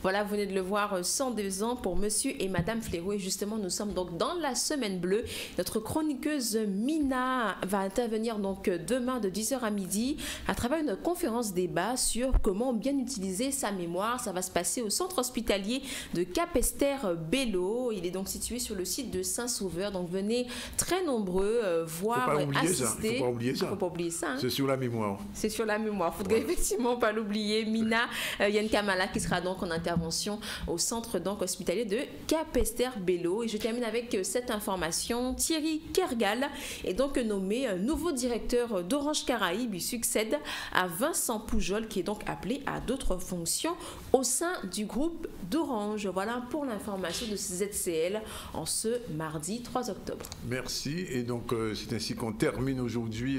Voilà, vous venez de le voir, 102 ans pour Monsieur et Madame Fléraud. Et justement, nous sommes donc dans la semaine bleue. Notre chroniqueuse Mina va intervenir donc demain de 10h à midi à travers une conférence débat sur comment bien utiliser sa mémoire. Ça va se passer au centre hospitalier de Capesterre-Bello. Il est donc situé sur le site de Saint-Sauveur. Donc venez très nombreux voir et assister. Il ne faut pas oublier ça. C'est sur la mémoire. C'est sur la mémoire. Il ne faudrait effectivement pas l'oublier. Mina Yann Kamala qui sera donc en intervention intervention au centre donc hospitalier de Capesterre-Belle-Eau. Et je termine avec cette information. Thierry Kergal est donc nommé nouveau directeur d'Orange Caraïbes. Il succède à Vincent Poujol qui est donc appelé à d'autres fonctions au sein du groupe d'Orange. Voilà pour l'information de ZCL en ce mardi 3 octobre. Merci. Et donc c'est ainsi qu'on termine aujourd'hui,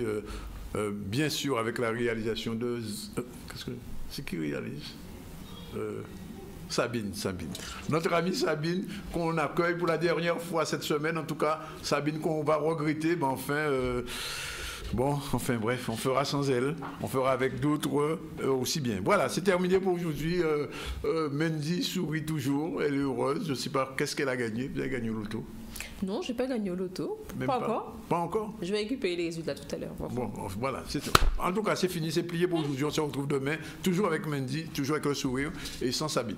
bien sûr, avec la réalisation de... c'est qui réalise Sabine. Notre amie Sabine, qu'on accueille pour la dernière fois cette semaine, en tout cas, Sabine qu'on va regretter, mais enfin, bref, on fera sans elle, on fera avec d'autres aussi bien. Voilà, c'est terminé pour aujourd'hui. Mendy sourit toujours, elle est heureuse. Je ne sais pas, qu'est-ce qu'elle a gagné? Vous avez gagné au loto? Non, je n'ai pas gagné au loto. Pas encore. Pas encore? Je vais récupérer les résultats tout à l'heure. Bon, voilà, c'est tout. En tout cas, c'est fini, c'est plié pour aujourd'hui. On se retrouve demain, toujours avec Mendy, toujours avec le sourire et sans Sabine.